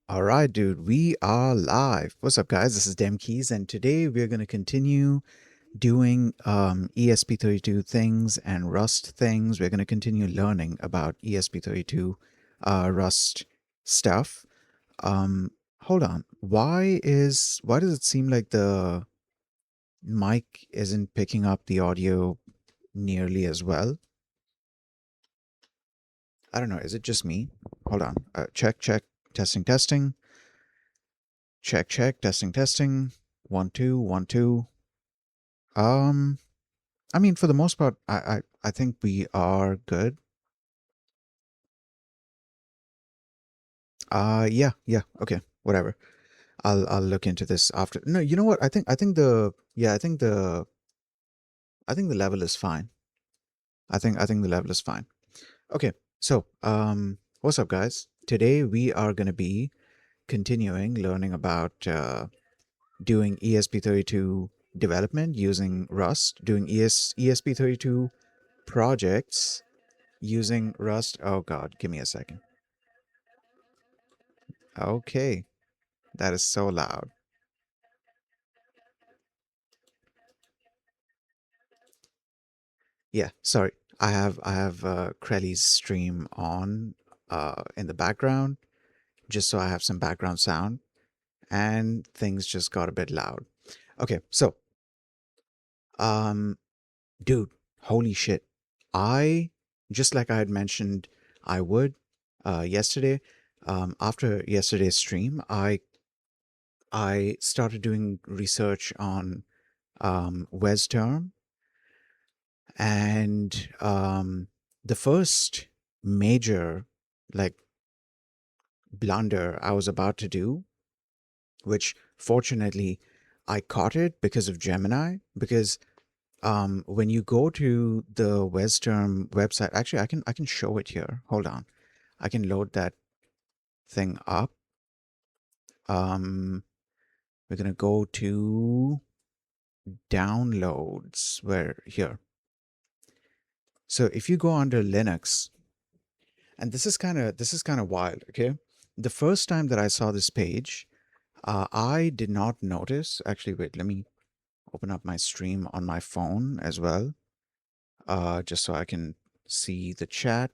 All right, dude, we are live. What's up, guys? This is Dem Keys, and today we're going to continue doing ESP32 things and Rust things. We're going to continue learning about ESP32 Rust stuff. Um, Hold on. Why does it seem like the mic isn't picking up the audio nearly as well? I don't know. Is it just me? Hold on. Check, testing, testing. Check, testing, testing. 1 2 1 2. Um, I mean, for the most part, I think we are good. Yeah, okay, whatever. I'll look into this after. No, you know what? I think the level is fine. I think the level is fine. Okay, so what's up, guys? Today we are gonna be continuing learning about doing ESP32 development using Rust, doing ESP32 projects using Rust. Oh God, give me a second. Okay, that is so loud. Yeah, sorry. I have Krelly's stream on in the background just so I have some background sound, and things just got a bit loud. Okay, so um dude, holy shit. I just like I had mentioned I would yesterday, after yesterday's stream, I started doing research on Wes term, and the first major like blunder I was about to do, which fortunately I caught it because of Gemini, because when you go to the Western website, actually I can show it here. Hold on, I can load that thing up. Um, we're gonna go to downloads. Where here? So if you go under Linux, and this is kind of wild. Okay, the first time that I saw this page, I did not notice. Actually, wait, let me open up my stream on my phone as well, just so I can see the chat.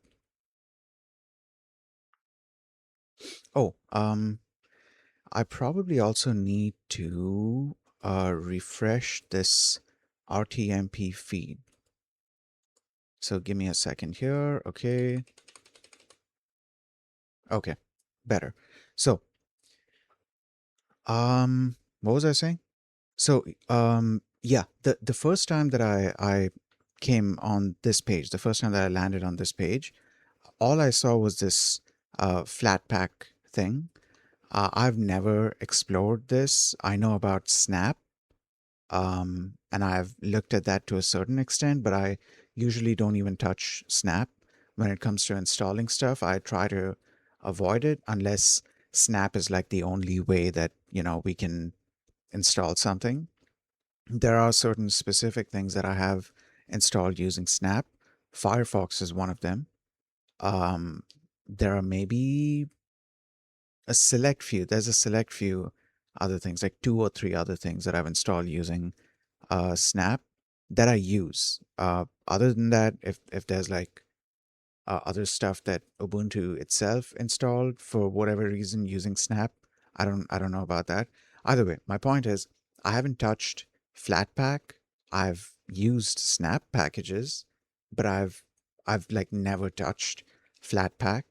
Oh, I probably also need to refresh this RTMP feed. So give me a second here. Okay. Okay. Better. So, what was I saying? So, yeah, the first time that I came on this page, the first time that I landed on this page, all I saw was this Flatpak thing. I've never explored this. I know about Snap, and I've looked at that to a certain extent, but I usually don't even touch Snap when it comes to installing stuff. I try to avoid it unless Snap is like the only way that, we can install something. There are certain specific things that I have installed using Snap. Firefox is one of them. There are maybe there's a select few other things, like two or three other things that I've installed using Snap that I use. Other than that, if there's like other stuff that Ubuntu itself installed for whatever reason using Snap, I don't know about that. Either way, my point is I haven't touched Flatpak. I've used Snap packages, but I've like never touched Flatpak.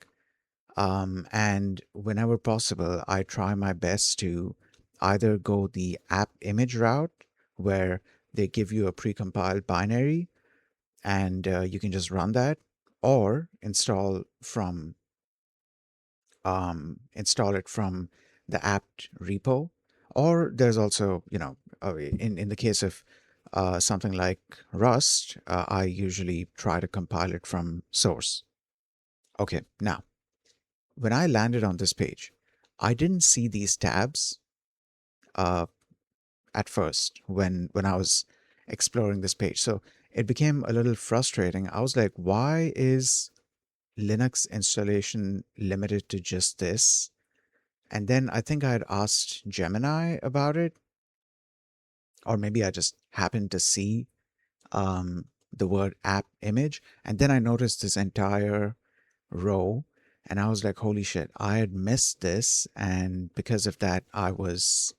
And whenever possible, I try my best to either go the app image route, where they give you a precompiled binary and you can just run that, or install it from the apt repo. Or there's also, in the case of something like Rust, I usually try to compile it from source. Okay, now when I landed on this page, I didn't see these tabs uh, at first when I was exploring this page. So it became a little frustrating. I was like, why is Linux installation limited to just this? And then I think I had asked Gemini about it, or maybe I just happened to see the word app image. And then I noticed this entire row, and I was like, holy shit, I had missed this. And because of that, I was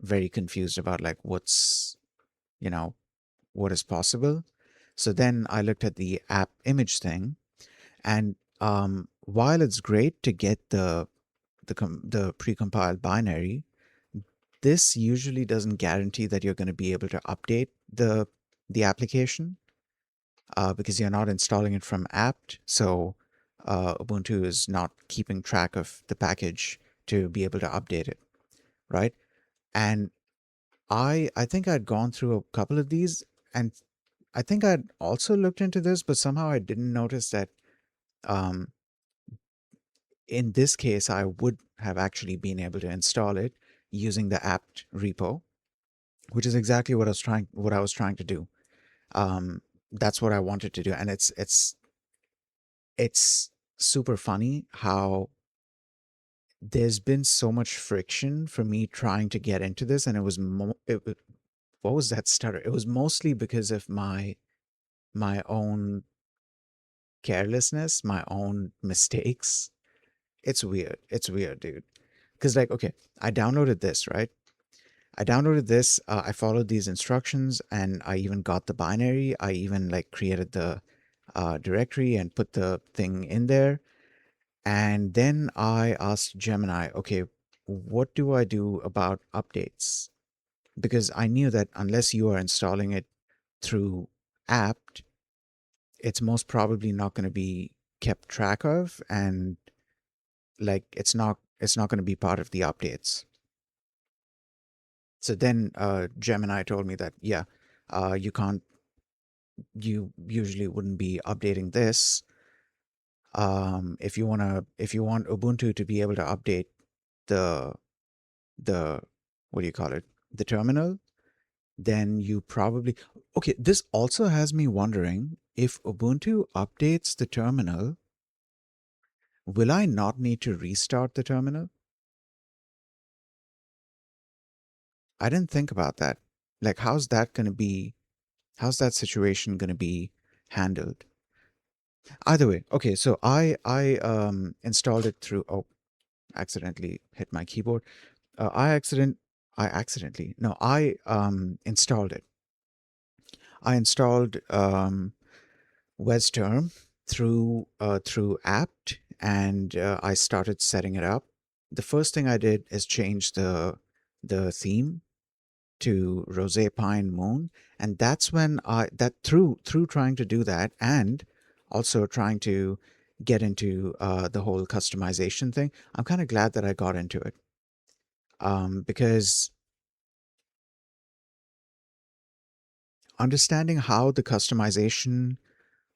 very confused about like you know, what is possible. So then I looked at the app image thing, and while it's great to get the precompiled binary, this usually doesn't guarantee that you're going to be able to update the application because you're not installing it from apt. So Ubuntu is not keeping track of the package to be able to update it, right? And I think I'd gone through a couple of these, and I think I'd also looked into this, but somehow I didn't notice that um, in this case I would have actually been able to install it using the apt repo, which is exactly what I was trying to do. That's what I wanted to do, and it's super funny how there's been so much friction for me trying to get into this, and what was that stutter? It was mostly because of my own carelessness, my own mistakes. It's weird. It's weird, dude. Because like, okay, I downloaded this, right? I downloaded this. I followed these instructions, and I even got the binary. I even like created the directory and put the thing in there. And then I asked Gemini, okay, what do I do about updates? Because I knew that unless you are installing it through apt, it's most probably not going to be kept track of, and like it's not going to be part of the updates. So then Gemini told me that yeah, you usually wouldn't be updating this. If you want Ubuntu to be able to update the the what do you call it, the terminal, then you probably, okay, this also has me wondering, if Ubuntu updates the terminal, will I not need to restart the terminal? I didn't think about that. Like, how's that situation going to be handled? Either way, okay, so I installed it through, oh, accidentally hit my keyboard. I accidentally, no, I installed it. I installed WesTerm through apt, and I started setting it up. The first thing I did is change the theme to Rose Pine Moon, and that's when I that through trying to do that, and also trying to get into the whole customization thing. I'm kind of glad that I got into it, because understanding how the customization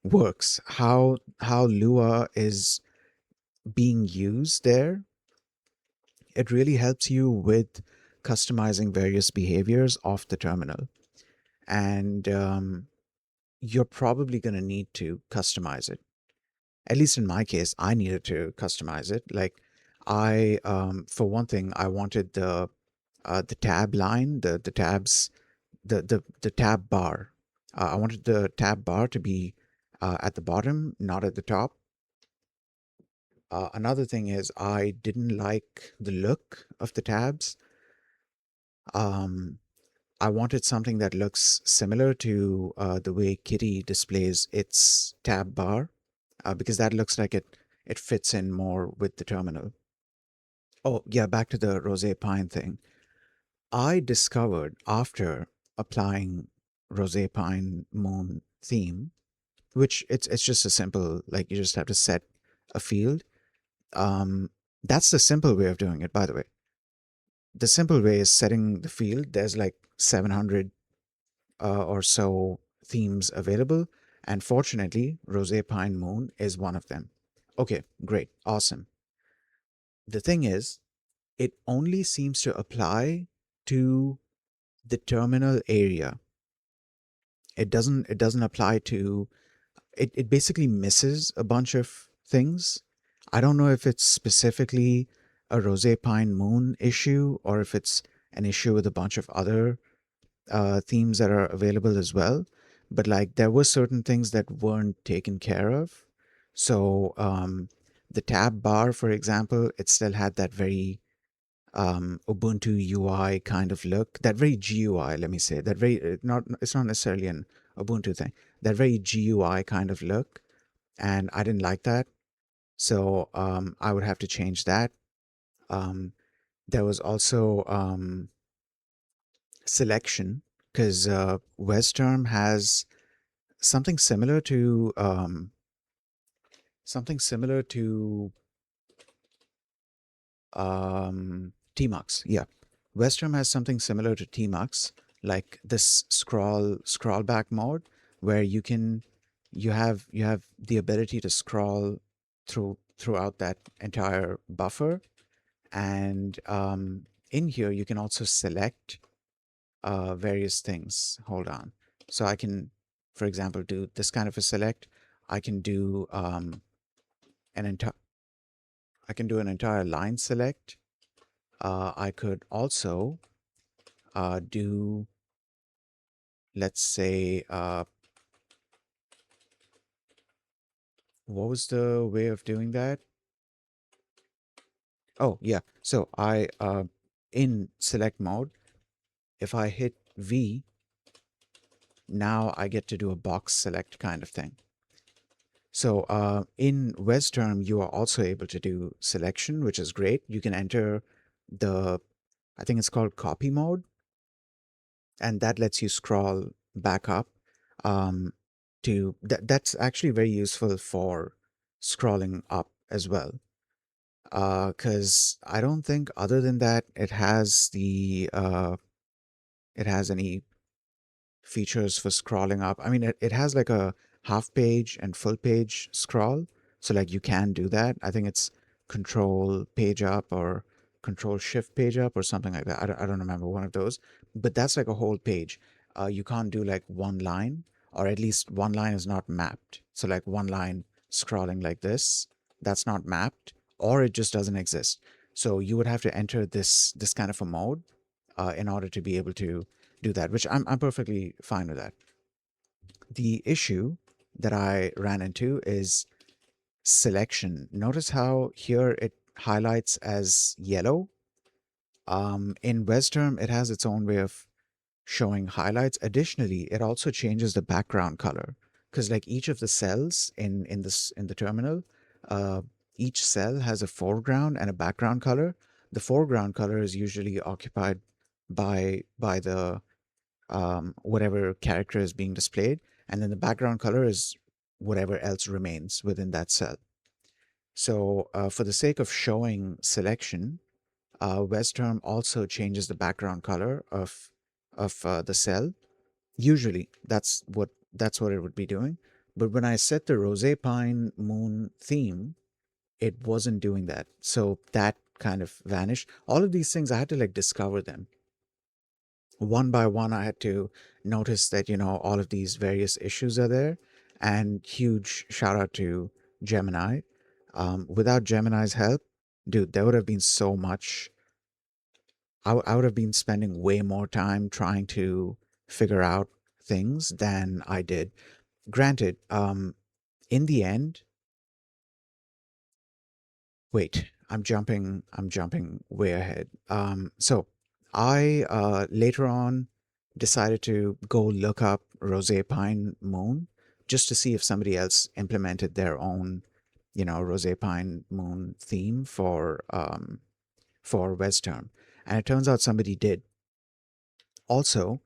works, how Lua is being used there, it really helps you with customizing various behaviors of the terminal. And you're probably going to need to customize it. At least in my case, I needed to customize it. Like, for one thing, I wanted the tab line, the tabs, the tab bar. I wanted the tab bar to be at the bottom, not at the top. Another thing is I didn't like the look of the tabs. Um, I wanted something that looks similar to the way Kitty displays its tab bar, because that looks like it fits in more with the terminal. Oh, yeah, back to the Rose Pine thing. I discovered after applying Rose Pine Moon theme, which it's just a simple, like, you just have to set a field. Um, that's the simple way of doing it, by the way. The simple way is setting the field. There's like 700 or so themes available, and fortunately, Rose Pine Moon is one of them. Okay, great, awesome. The thing is, it only seems to apply to the terminal area. It doesn't apply to it basically misses a bunch of things. I don't know if it's specifically a Rose Pine Moon issue or if it's an issue with a bunch of other themes that are available as well. But like there were certain things that weren't taken care of. So the tab bar, for example, it still had that very Ubuntu UI kind of look, that very GUI, let me say, that very not it's not necessarily an Ubuntu thing, that very GUI kind of look, and I didn't like that, so I would have to change that. Um, there was also selection because Westterm has something similar to something similar to Tmux. Yeah, Western has something similar to Tmux, like this scroll back mode, where you have the ability to scroll throughout that entire buffer, and in here you can also select various things. Hold on, so I can, for example, do this kind of a select. I can do an entire I can do an entire line select. I could also do, let's say, what was the way of doing that? Oh, yeah. So in select mode, if I hit V, now I get to do a box select kind of thing. So in Westterm, you are also able to do selection, which is great. You can enter the, I think it's called copy mode, and that lets you scroll back up um, that's actually very useful for scrolling up as well, because I don't think other than that it has any features for scrolling up. I mean, it has like a half page and full page scroll. So like you can do that. I think it's control page up or control shift page up or something like that. I don't remember one of those, but that's like a whole page. You can't do like one line, or at least one line is not mapped. So like one line scrolling like this, that's not mapped, or it just doesn't exist. So you would have to enter this kind of a mode in order to be able to do that, which I'm perfectly fine with that. The issue that I ran into is selection. Notice how here it highlights as yellow. In Westterm, it has its own way of showing highlights. Additionally, it also changes the background color because like each of the cells in the terminal, uh, each cell has a foreground and a background color. The foreground color is usually occupied by the whatever character is being displayed, and then the background color is whatever else remains within that cell. So for the sake of showing selection, Westterm also changes the background color of the cell. Usually, that's what it would be doing. But when I set the Rose Pine Moon theme, it wasn't doing that. So that kind of vanished. All of these things I had to like discover them one by one. I had to notice that, all of these various issues are there. And huge shout out to Gemini. Without Gemini's help, dude, there would have been so much. I would have been spending way more time trying to figure out things than I did. Granted, in the end, wait, I'm jumping way ahead. So I later on decided to go look up Rose Pine Moon just to see if somebody else implemented their own, Rose Pine Moon theme for Westterm. And it turns out somebody did. Also,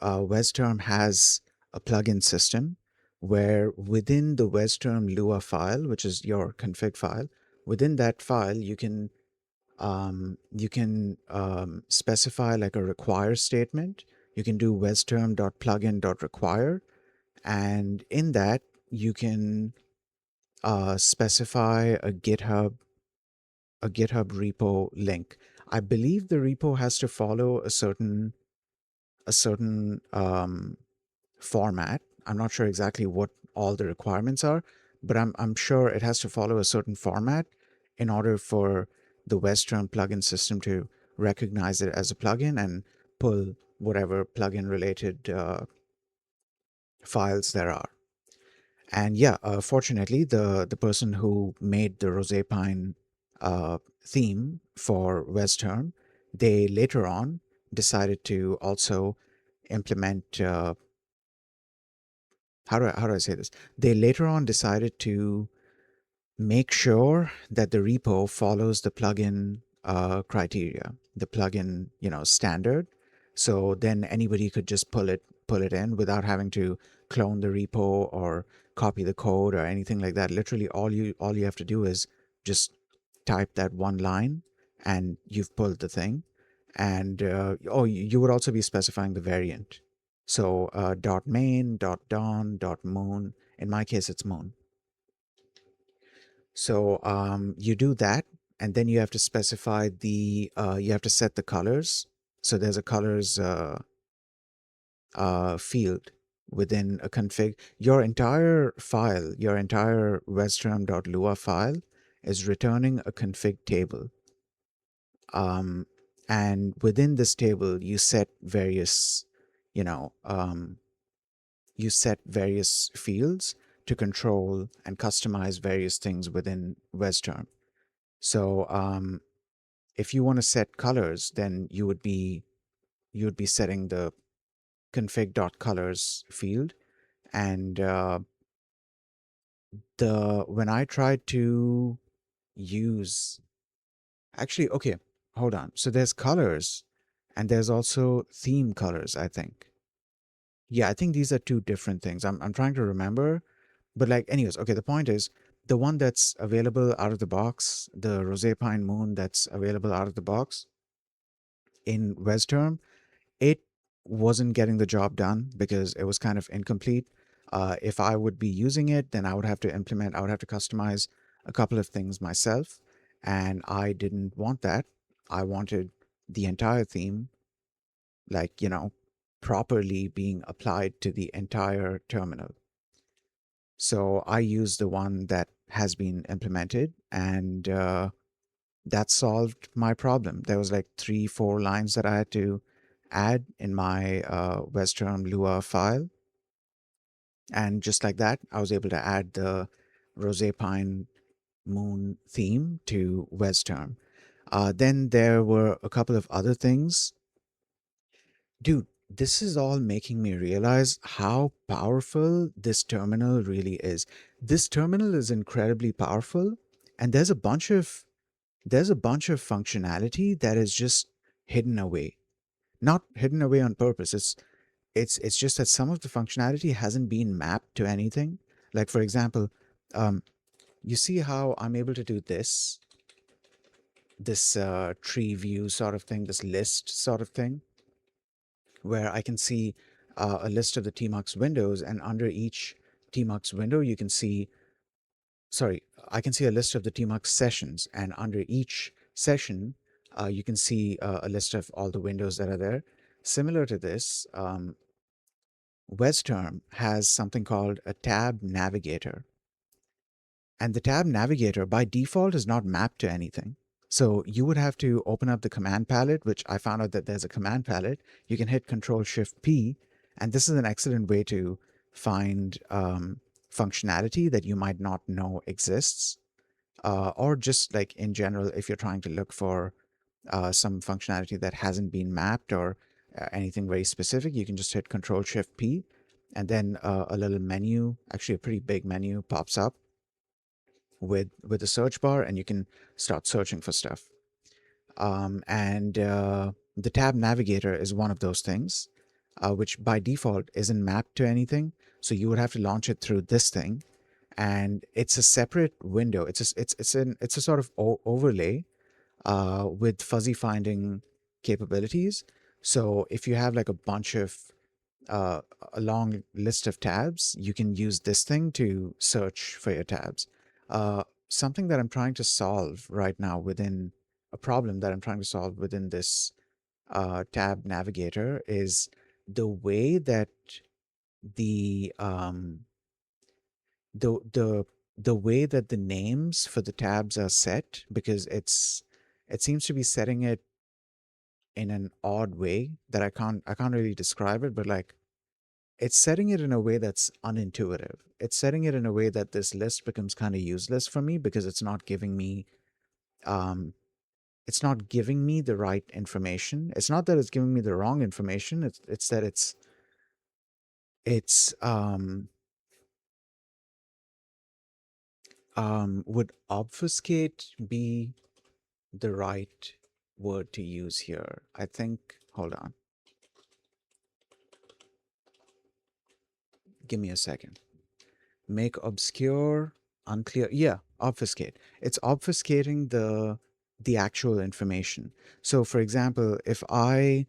Westterm has a plugin system where within the Westterm Lua file, which is your config file, within that file you can specify like a require statement. You can do westterm.plugin.require, and in that you can specify a GitHub repo link. I believe the repo has to follow a certain format. I'm not sure exactly what all the requirements are, but I'm sure it has to follow a certain format in order for the Western plugin system to recognize it as a plugin and pull whatever plugin related files there are. And yeah, fortunately, the person who made the Rosé Pine theme for Western, they later on decided to also implement. How do I say this? They later on decided to make sure that the repo follows the plugin criteria, the plugin standard. So then anybody could just pull it in without having to clone the repo or copy the code or anything like that. Literally, all you have to do is just type that one line, and you've pulled the thing. And oh, you would also be specifying the variant. So dot main, dot dawn, dot moon. In my case, it's moon. So you do that, and then you have to specify you have to set the colors. So there's a colors field within a config. Your entire file, your entire western.lua file is returning a config table. And within this table, you set various, you know, you set various fields to control and customize various things within Western. So if you want to set colors, then you would be setting the config.colors field. And the when I tried to use actually okay, hold on. So there's colors and there's also theme colors, I think. Yeah, I think these are two different things. I'm trying to remember, but like anyways, okay, the point is the one that's available out of the box, the Rosé Pine Moon that's available out of the box in Western, it wasn't getting the job done because it was kind of incomplete. If I would be using it, then I would have to I would have to customize a couple of things myself. And I didn't want that. I wanted the entire theme, like, properly being applied to the entire terminal. So I used the one that has been implemented, and that solved my problem. There was like 3, 4 lines that I had to add in my Western Lua file. And just like that, I was able to add the Rosé Pine Moon theme to Western. Then there were a couple of other things. Dude, this is all making me realize how powerful this terminal really is. This terminal is incredibly powerful, and there's a bunch of functionality that is just hidden away. Not hidden away on purpose. It's just that some of the functionality hasn't been mapped to anything. Like for example, um, you see how I'm able to do this tree view sort of thing, this list sort of thing, where I can see a list of the tmux windows, and under each tmux window you can see, sorry, I can see a list of the tmux sessions, and under each session you can see a list of all the windows that are there. Similar to this, Western has something called a tab navigator. And the tab navigator by default is not mapped to anything. So you would have to open up the command palette, which I found out that there's a command palette. You can hit Control Shift P, and this is an excellent way to find functionality that you might not know exists. Or just like in general, if you're trying to look for some functionality that hasn't been mapped or anything very specific, you can just hit Control Shift P, and then a little menu, actually a pretty big menu, pops up with a search bar, and you can start searching for stuff. And the tab navigator is one of those things, which by default isn't mapped to anything. So you would have to launch it through this thing, and it's a separate window. It's a sort of overlay with fuzzy finding capabilities. So if you have like a bunch of uh, a long list of tabs, you can use this thing to search for your tabs. Something that I'm trying to solve right now within a problem that I'm trying to solve within this tab navigator is the way that the the the the way that the names for the tabs are set, because it seems to be setting it in an odd way that I can't really describe it, but like it's setting it in a way that's unintuitive. It's setting it in a way that this list becomes kind of useless for me because um it's not giving me the right information. It's not that it's giving me the wrong information. It's that it's would obfuscate be the right word to use here? I think, hold on. Give me a second. Make obscure, unclear. Yeah, obfuscate. It's obfuscating the actual information. So for example, if um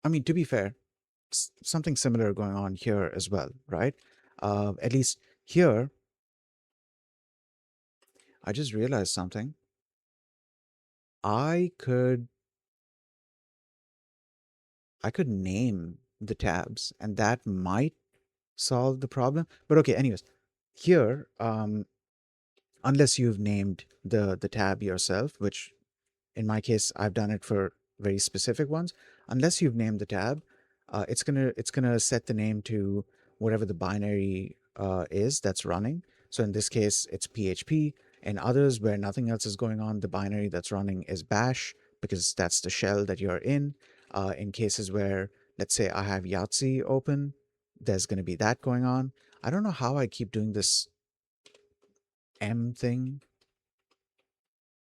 I mean, to be fair, something similar going on here as well, right? At least here, I just realized something. I could I could name the tabs, and that might solve the problem. But okay, anyways, here, unless you've named the tab yourself, which in my case I've done it for very specific ones, unless you've named the tab, it's gonna set the name to whatever the binary is that's running. So in this case, it's PHP. In others where nothing else is going on, the binary that's running is bash because that's the shell that you're in. In cases where, let's say, I have Yahtzee open, there's going to be that going on. I don't know how I keep doing this M thing.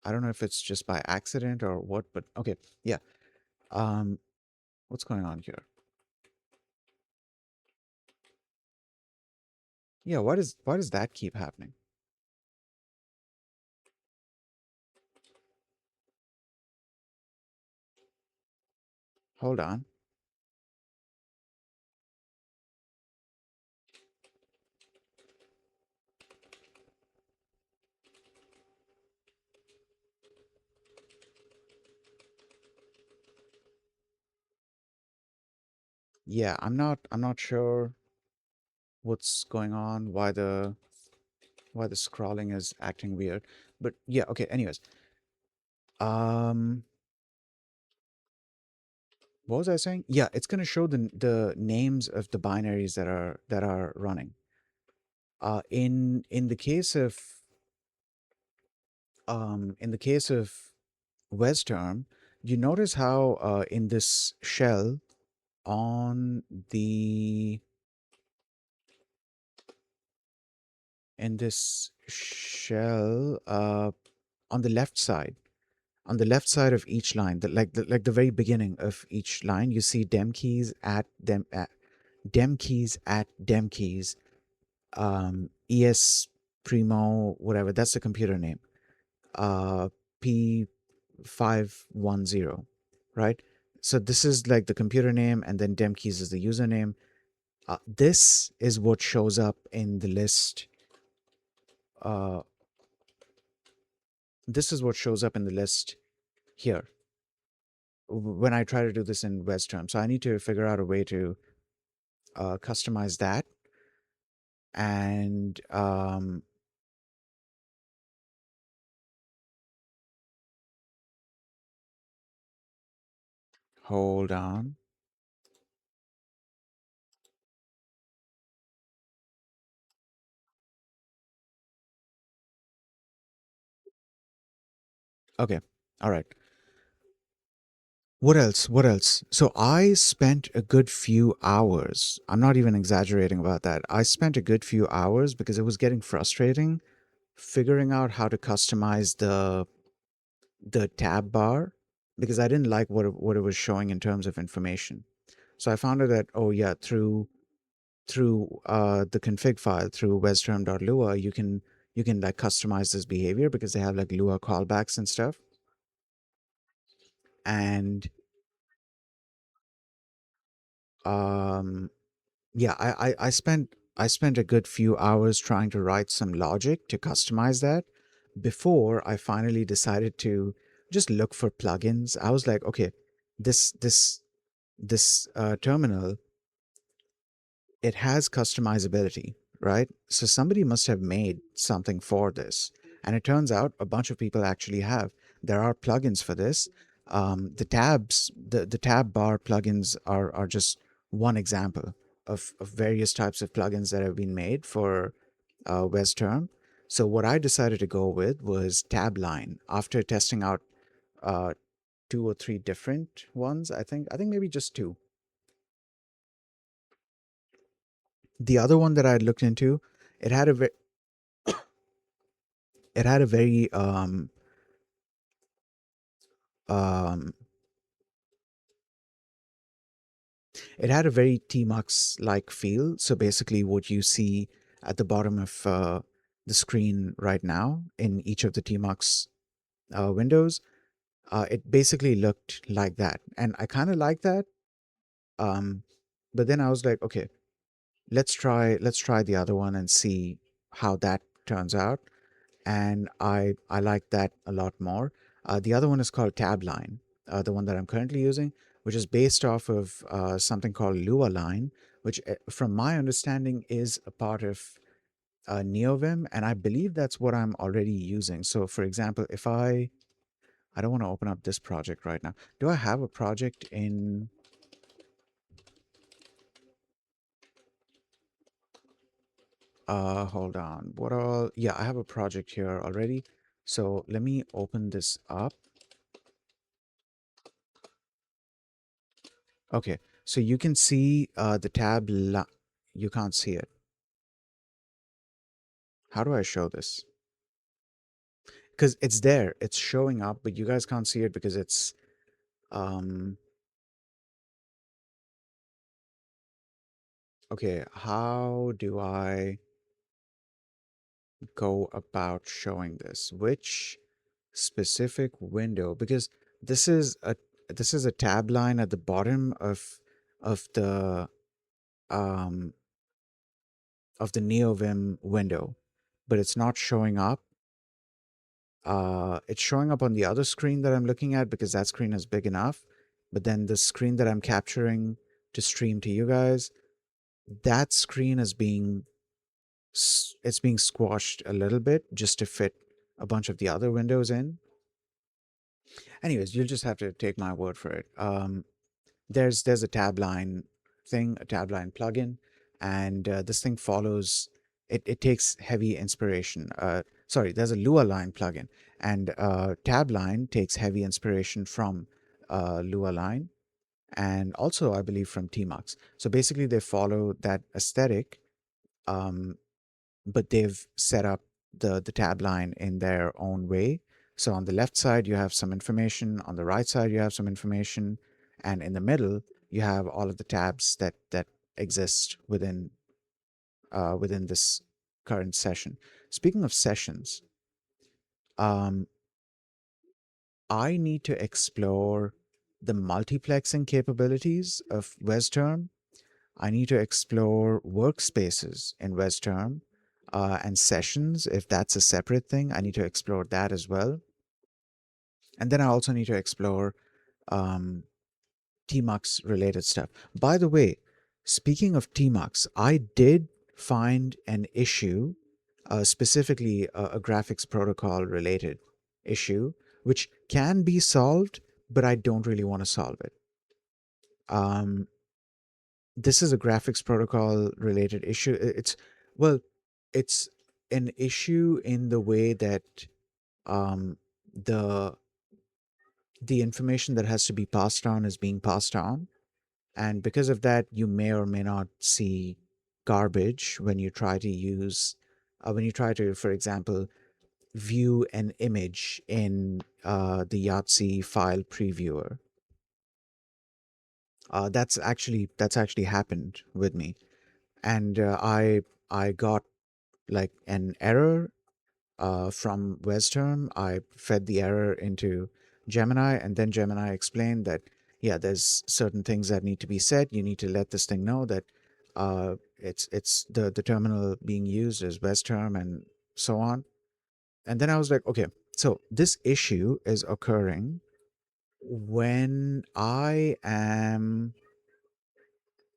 I don't know if it's just by accident or what, but okay. Yeah. Um, what's going on here? Yeah, why does that keep happening? Hold on. Yeah, I'm not sure what's going on, why the scrolling is acting weird. But yeah, okay, anyways. Um what was I saying? Yeah, it's gonna show the names of the binaries that are running. In the case of Westterm, you notice how in this shell on the in this shell on the left side of each line, like the very beginning of each line, you see dem keys at dem keys, es primo whatever, that's the computer name, p510, right? So this is like the computer name, and then dem keys is the username. This is what shows up in the list. uh, this is what shows up in the list here when I try to do this in Westterm. So I need to figure out a way to customize that. And hold on. Okay. All right. What else? What else? So I spent a good few hours. I'm not even exaggerating about that. I spent a good few hours because it was getting frustrating figuring out how to customize the tab bar because I didn't like what it was showing in terms of information. So I found out that, oh yeah, through the config file through westterm.lua, you can like customize this behavior because they have like Lua callbacks and stuff. And um yeah, I spent a good few hours trying to write some logic to customize that before I finally decided to just look for plugins. I was like, okay, this terminal, it has customizability, right? So somebody must have made something for this. And it turns out a bunch of people actually have. There are plugins for this. The tab bar plugins are just one example of various types of plugins that have been made for WesTerm. So what I decided to go with was Tabline after testing out uh, two or three different ones. I think maybe just two. The other one that I had looked into, it had a it had a very um, it had a very Tmux like feel. So basically, what you see at the bottom of the screen right now in each of the Tmux windows, it basically looked like that, and I kind of like that. Um, but then I was like, okay, let's try the other one and see how that turns out. And I like that a lot more. The other one is called Tabline, the one that I'm currently using, which is based off of something called Lua Line, which, from my understanding, is a part of NeoVim, and I believe that's what I'm already using. So, for example, if I don't want to open up this project right now. Do I have a project in? Hold on. What all? Yeah, I have a project here already. So let me open this up. Okay, so you can see the tab. You can't see it. How do I show this? Because it's there. It's showing up, but you guys can't see it because it's um. Okay, how do I go about showing this? Which specific window? Because this is a this is a tab line at the bottom of the um NeoVim window, but it's not showing up. It's showing up on the other screen that I'm looking at because that screen is big enough. But then the screen that I'm capturing to stream to you guys, that screen is it's being squashed a little bit just to fit a bunch of the other windows in. Anyways, you'll just have to take my word for it. There's a tabline thing, a tabline plugin, and this thing follows. It takes heavy inspiration. Sorry, there's a Lua line plugin, and tabline takes heavy inspiration from Lua line, and also I believe from Tmux. So basically, they follow that aesthetic, um, but they've set up the tab line in their own way. So on the left side, you have some information. On the right side, you have some information. And in the middle, you have all of the tabs that exist within this current session. Speaking of sessions, um, I need to explore the multiplexing capabilities of WesTerm. I need to explore workspaces in WesTerm and sessions. If that's a separate thing, I need to explore that as well. And then I also need to explore um, Tmux related stuff. By the way, speaking of Tmux, I did find an issue, specifically a graphics protocol related issue, which can be solved, but I don't really want to solve it. Um, this is a graphics protocol related issue. Well, it's an issue in the way that um, the the information that has to be passed on is being passed on, and because of that, you may or may not see garbage when you try to when you try to, for example, view an image in the Yahtzee file previewer. That's actually happened with me, and I got like an error from WesTerm. I fed the error into Gemini, and then Gemini explained that, yeah, there's certain things that need to be said. You need to let this thing know that it's the terminal being used is WesTerm and so on. And then I was like, okay, so this issue is occurring when I am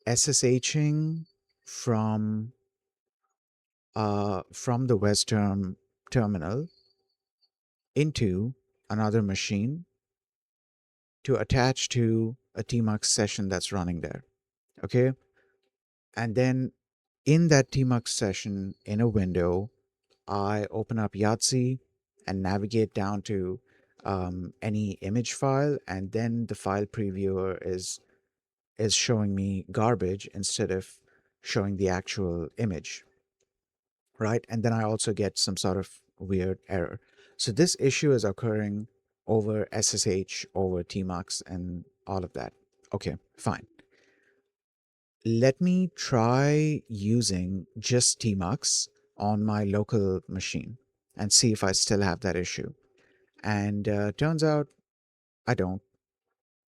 SSHing from from the WesTerm terminal, into another machine to attach to a tmux session that's running there. Okay. And then in that tmux session in a window, I open up Yahtzee and navigate down to any image file, and then the file previewer is showing me garbage instead of showing the actual image, right? And then I also get some sort of weird error. So this issue is occurring over SSH, over tmux, and all of that. Okay, fine. Let me try using just tmux on my local machine and see if I still have that issue. And turns out I don't.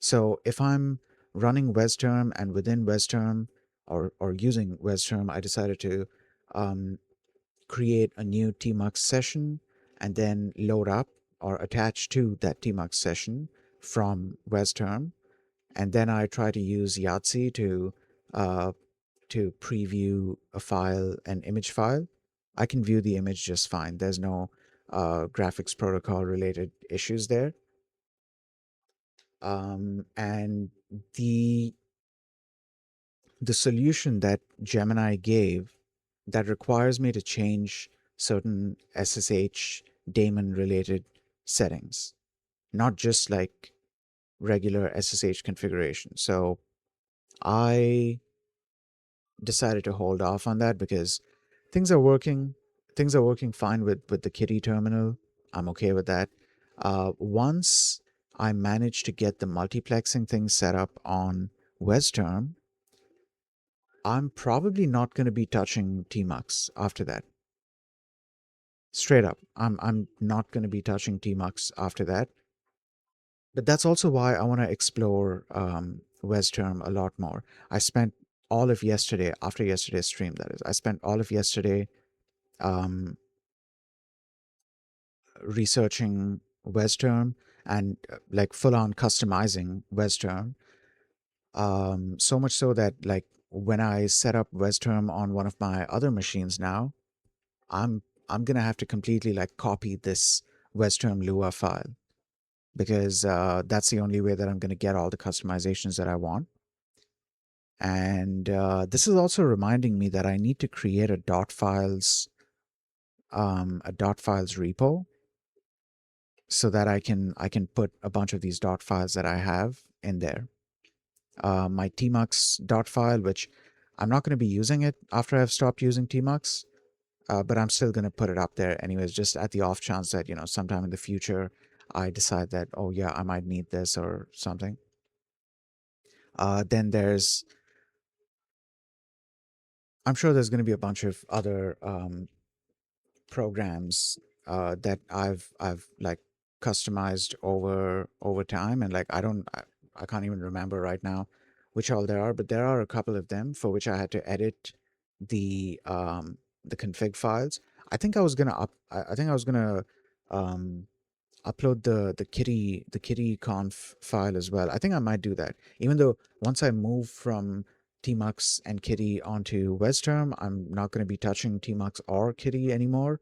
So if I'm running WesTerm and within WesTerm or using WesTerm, I decided to um, create a new tmux session and then load up or attach to that tmux session from WesTerm. And then I try to use Yahtzee uh, to preview a file, an image file. I can view the image just fine. There's no graphics protocol related issues there. And the the solution that Gemini gave that requires me to change certain SSH daemon related settings, not just like regular SSH configuration. So I decided to hold off on that because things are working things are working fine with the Kitty terminal. I'm okay with that. Once I manage to get the multiplexing thing set up on WesTerm, I'm probably not going to be touching tmux after that. Straight up, I'm not going to be touching tmux after that. But that's also why I want to explore WesTerm a lot more. I spent all of yesterday, after yesterday's stream, that is, I spent all of yesterday um, researching WesTerm and like full on customizing WesTerm. So much so that like when I set up WesTerm on one of my other machines now, I'm I'm gonna have to completely like copy this WesTerm Lua file because that's the only way that I'm gonna get all the customizations that I want. And this is also reminding me that I need to create a dot files repo so that I can put a bunch of these dot files that I have in there. My tmux dot file, which I'm not going to be using it after I've stopped using tmux, but I'm still going to put it up there anyways, just at the off chance that, sometime in the future I decide that, oh yeah, I might need this or something. Then I'm sure there's going to be a bunch of other programs that I've like customized over time, and like I can't even remember right now which all there are, but there are a couple of them for which I had to edit the config files. I think I was gonna um, upload the kitty conf file as well. I think I might do that, even though once I move from tmux and kitty onto WesTerm, I'm not going to be touching tmux or kitty anymore.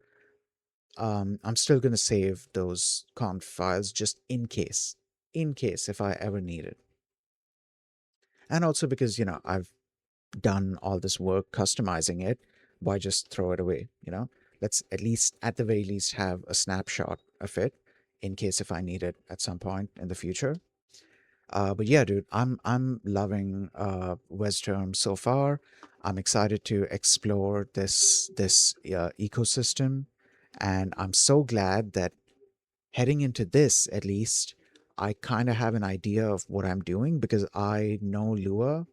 I'm still going to save those conf files just in case if I ever need it. And also because, I've done all this work customizing it, why just throw it away, Let's at least, at the very least, have a snapshot of it in case if I need it at some point in the future. But yeah, dude, I'm loving WesTerm so far. I'm excited to explore this ecosystem, and I'm so glad that heading into this, at least, I kind of have an idea of what I'm doing because I know Lua.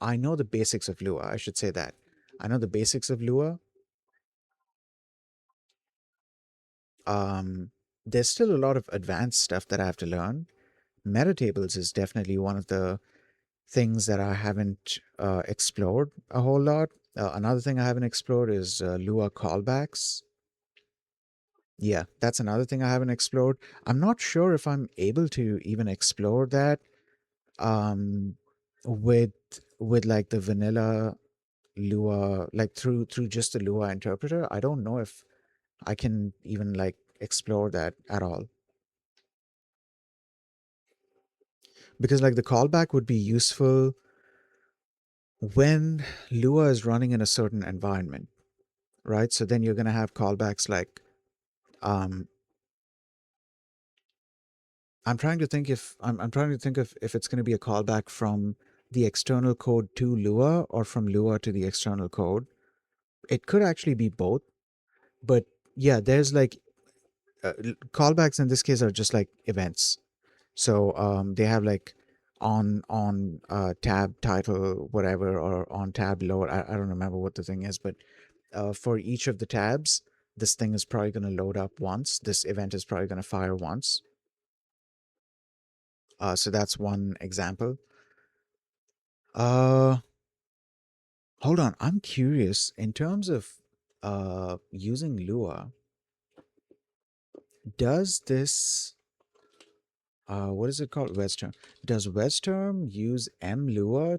I know the basics of Lua. I should say that. I know the basics of Lua. Um, there's still a lot of advanced stuff that I have to learn. Metatables is definitely one of the things that I haven't explored a whole lot. Another thing I haven't explored is Lua callbacks. Yeah, that's another thing I haven't explored. I'm not sure if I'm able to even explore that um, with like the vanilla Lua, like through just the Lua interpreter. I don't know if I can even like explore that at all? Because like the callback would be useful when Lua is running in a certain environment, right? So then you're going to have callbacks like, um, I'm trying to think of if it's going to be a callback from the external code to Lua or from Lua to the external code. It could actually be both, but yeah, there's like callbacks in this case are just like events. So they have like on tab title whatever or on tab load. I don't remember what the thing is, but for each of the tabs, this thing is probably going to load up once. This event is probably going to fire once. So that's one example. Uh, Hold on. I'm curious in terms of using Lua. Does this what is it called? WesTerm. Does WesTerm use mlua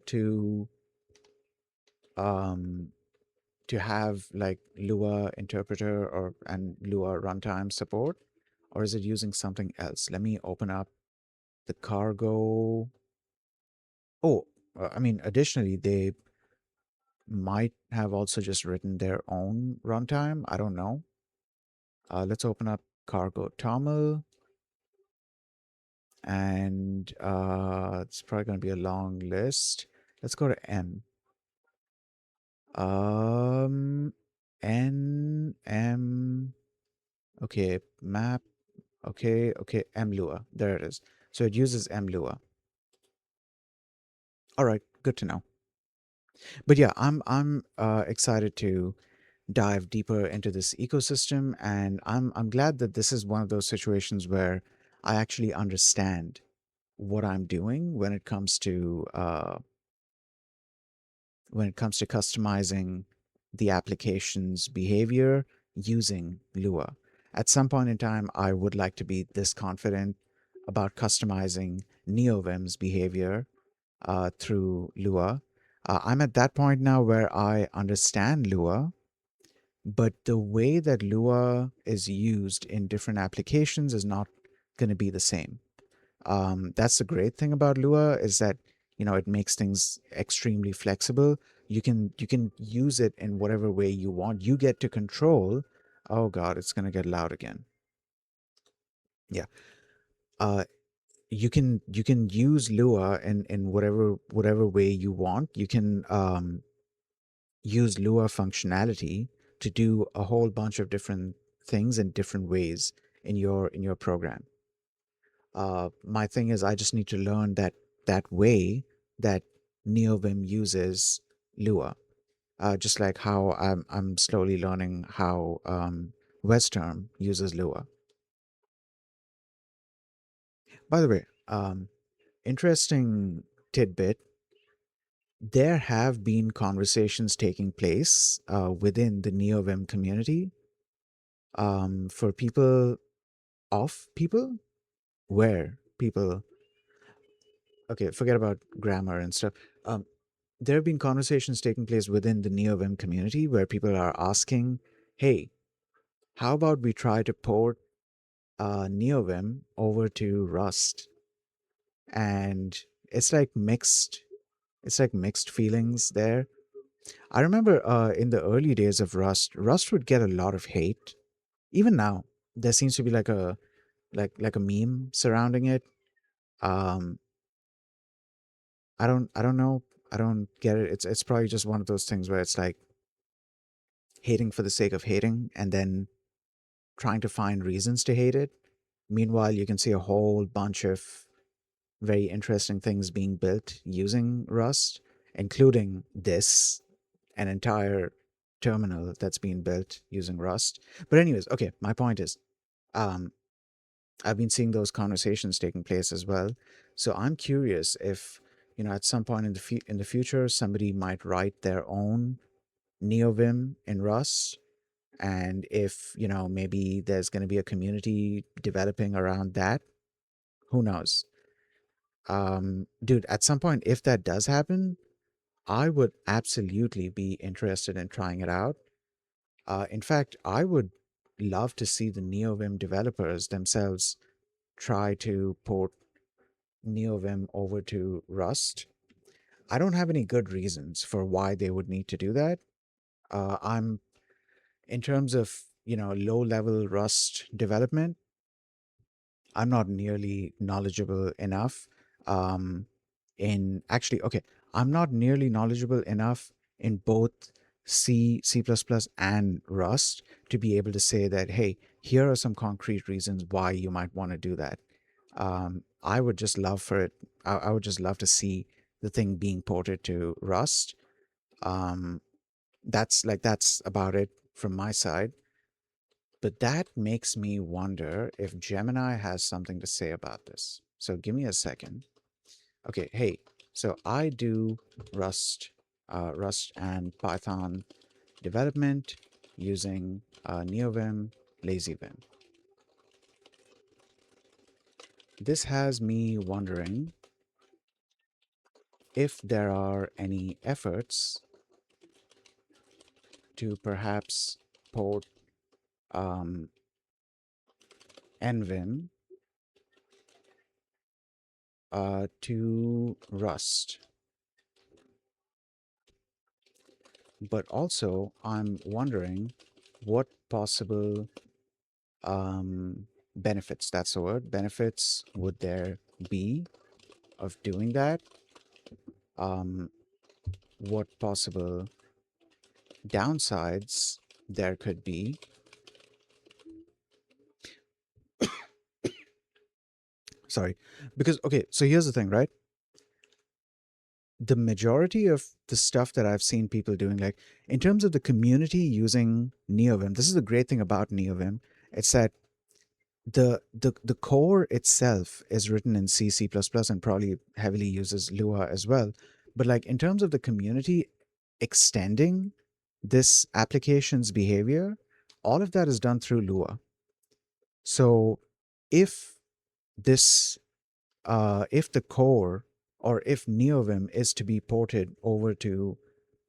um to have like Lua interpreter or and Lua runtime support, or is it using something else? Let me open up the cargo. Oh, I mean, additionally, they might have also just written their own runtime. I don't know. Let's open up cargo toml, and it's probably going to be a long list. Let's go to M. Um, N M. Okay, map. Okay, mlua. There it is. So it uses mlua. All right, good to know. But yeah, I'm excited to dive deeper into this ecosystem, and I'm glad that this is one of those situations where I actually understand what I'm doing when it comes to customizing the application's behavior using Lua. At some point in time, I would like to be this confident about customizing NeoVim's behavior through Lua. I'm at that point now where I understand Lua, but the way that Lua is used in different applications is not going to be the same. That's the great thing about Lua is that it makes things extremely flexible. You can use it in whatever way you want. You get to control. Oh God, it's gonna get loud again. Yeah. Uh, you can use Lua in whatever way you want. You can use Lua functionality to do a whole bunch of different things in different ways in your program. My thing is I just need to learn that way that NeoVim uses Lua. Just like how I'm slowly learning how WesTerm uses Lua. By the way, interesting tidbit. There have been conversations taking place within the NeoVim community for people of people where people okay, forget about grammar and stuff. Um, there have been conversations taking place within the NeoVim community where people are asking, hey, how about we try to port NeoVim over to Rust? And it's like mixed feelings there. I remember in the early days of Rust would get a lot of hate. Even now, there seems to be like a meme surrounding it. Um, I don't know. I don't get it. It's probably just one of those things where it's like hating for the sake of hating and then trying to find reasons to hate it. Meanwhile, you can see a whole bunch of very interesting things being built using Rust, including an entire terminal that's being built using Rust. But anyways, okay, my point is, um, I've been seeing those conversations taking place as well. So I'm curious if, at some point in the future, somebody might write their own NeoVim in Rust, and if maybe there's going to be a community developing around that. Who knows? Dude, at some point, if that does happen, I would absolutely be interested in trying it out. In fact, I would love to see the NeoVim developers themselves try to port NeoVim over to Rust. I don't have any good reasons for why they would need to do that. I'm in terms of low level Rust development, I'm not nearly knowledgeable enough. In actually, okay, I'm not nearly knowledgeable enough in both C++, and Rust to be able to say that, hey, here are some concrete reasons why you might want to do that. I would just love for it. I would just love to see the thing being ported to Rust. Um, that's about it from my side. But that makes me wonder if Gemini has something to say about this. So give me a second. Okay, hey, so I do Rust, Rust and Python development using NeoVim, LazyVim. This has me wondering if there are any efforts to perhaps port um, NVim to Rust. But also, I'm wondering what possible benefits, that's the word, benefits would there be of doing that? Um, what possible downsides there could be? Sorry, because, okay, so here's the thing, right? The majority of the stuff that I've seen people doing, like in terms of the community using NeoVim, this is the great thing about NeoVim. It's that the core itself is written in C++, and probably heavily uses Lua as well. But like in terms of the community extending this application's behavior, all of that is done through Lua. So if this if the core, or if NeoVim is to be ported over to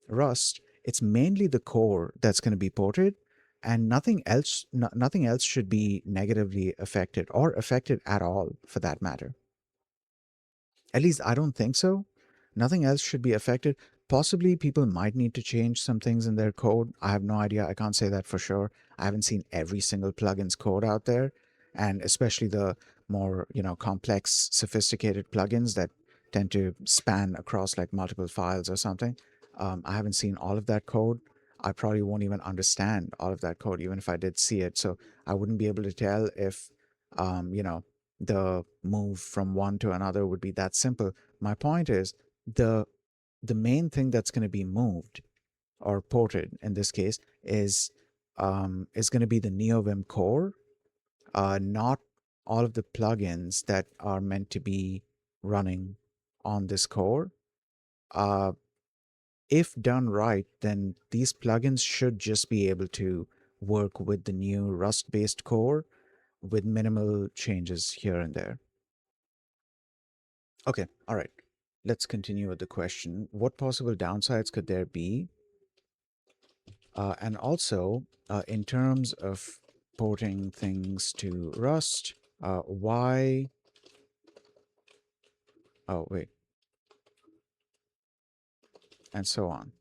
Rust, it's mainly the core that's going to be ported, and nothing else. Nothing else should be negatively affected, or affected at all, for that matter. At least I don't think so. Nothing else should be affected. Possibly people might need to change some things in their code. I have no idea. I can't say that for sure. I haven't seen every single plugin's code out there, and especially the more, complex, sophisticated plugins that tend to span across like multiple files or something. I haven't seen all of that code. I probably won't even understand all of that code, even if I did see it. So I wouldn't be able to tell if, um, you know, the move from one to another would be that simple. My point is the the main thing that's going to be moved or ported in this case is going to be the NeoVim core, not all of the plugins that are meant to be running on this core. Uh, if done right, then these plugins should just be able to work with the new Rust-based core with minimal changes here and there. Okay, all right. Let's continue with the question. What possible downsides could there be? And also, in terms of porting things to Rust, why? Oh, wait, and so on.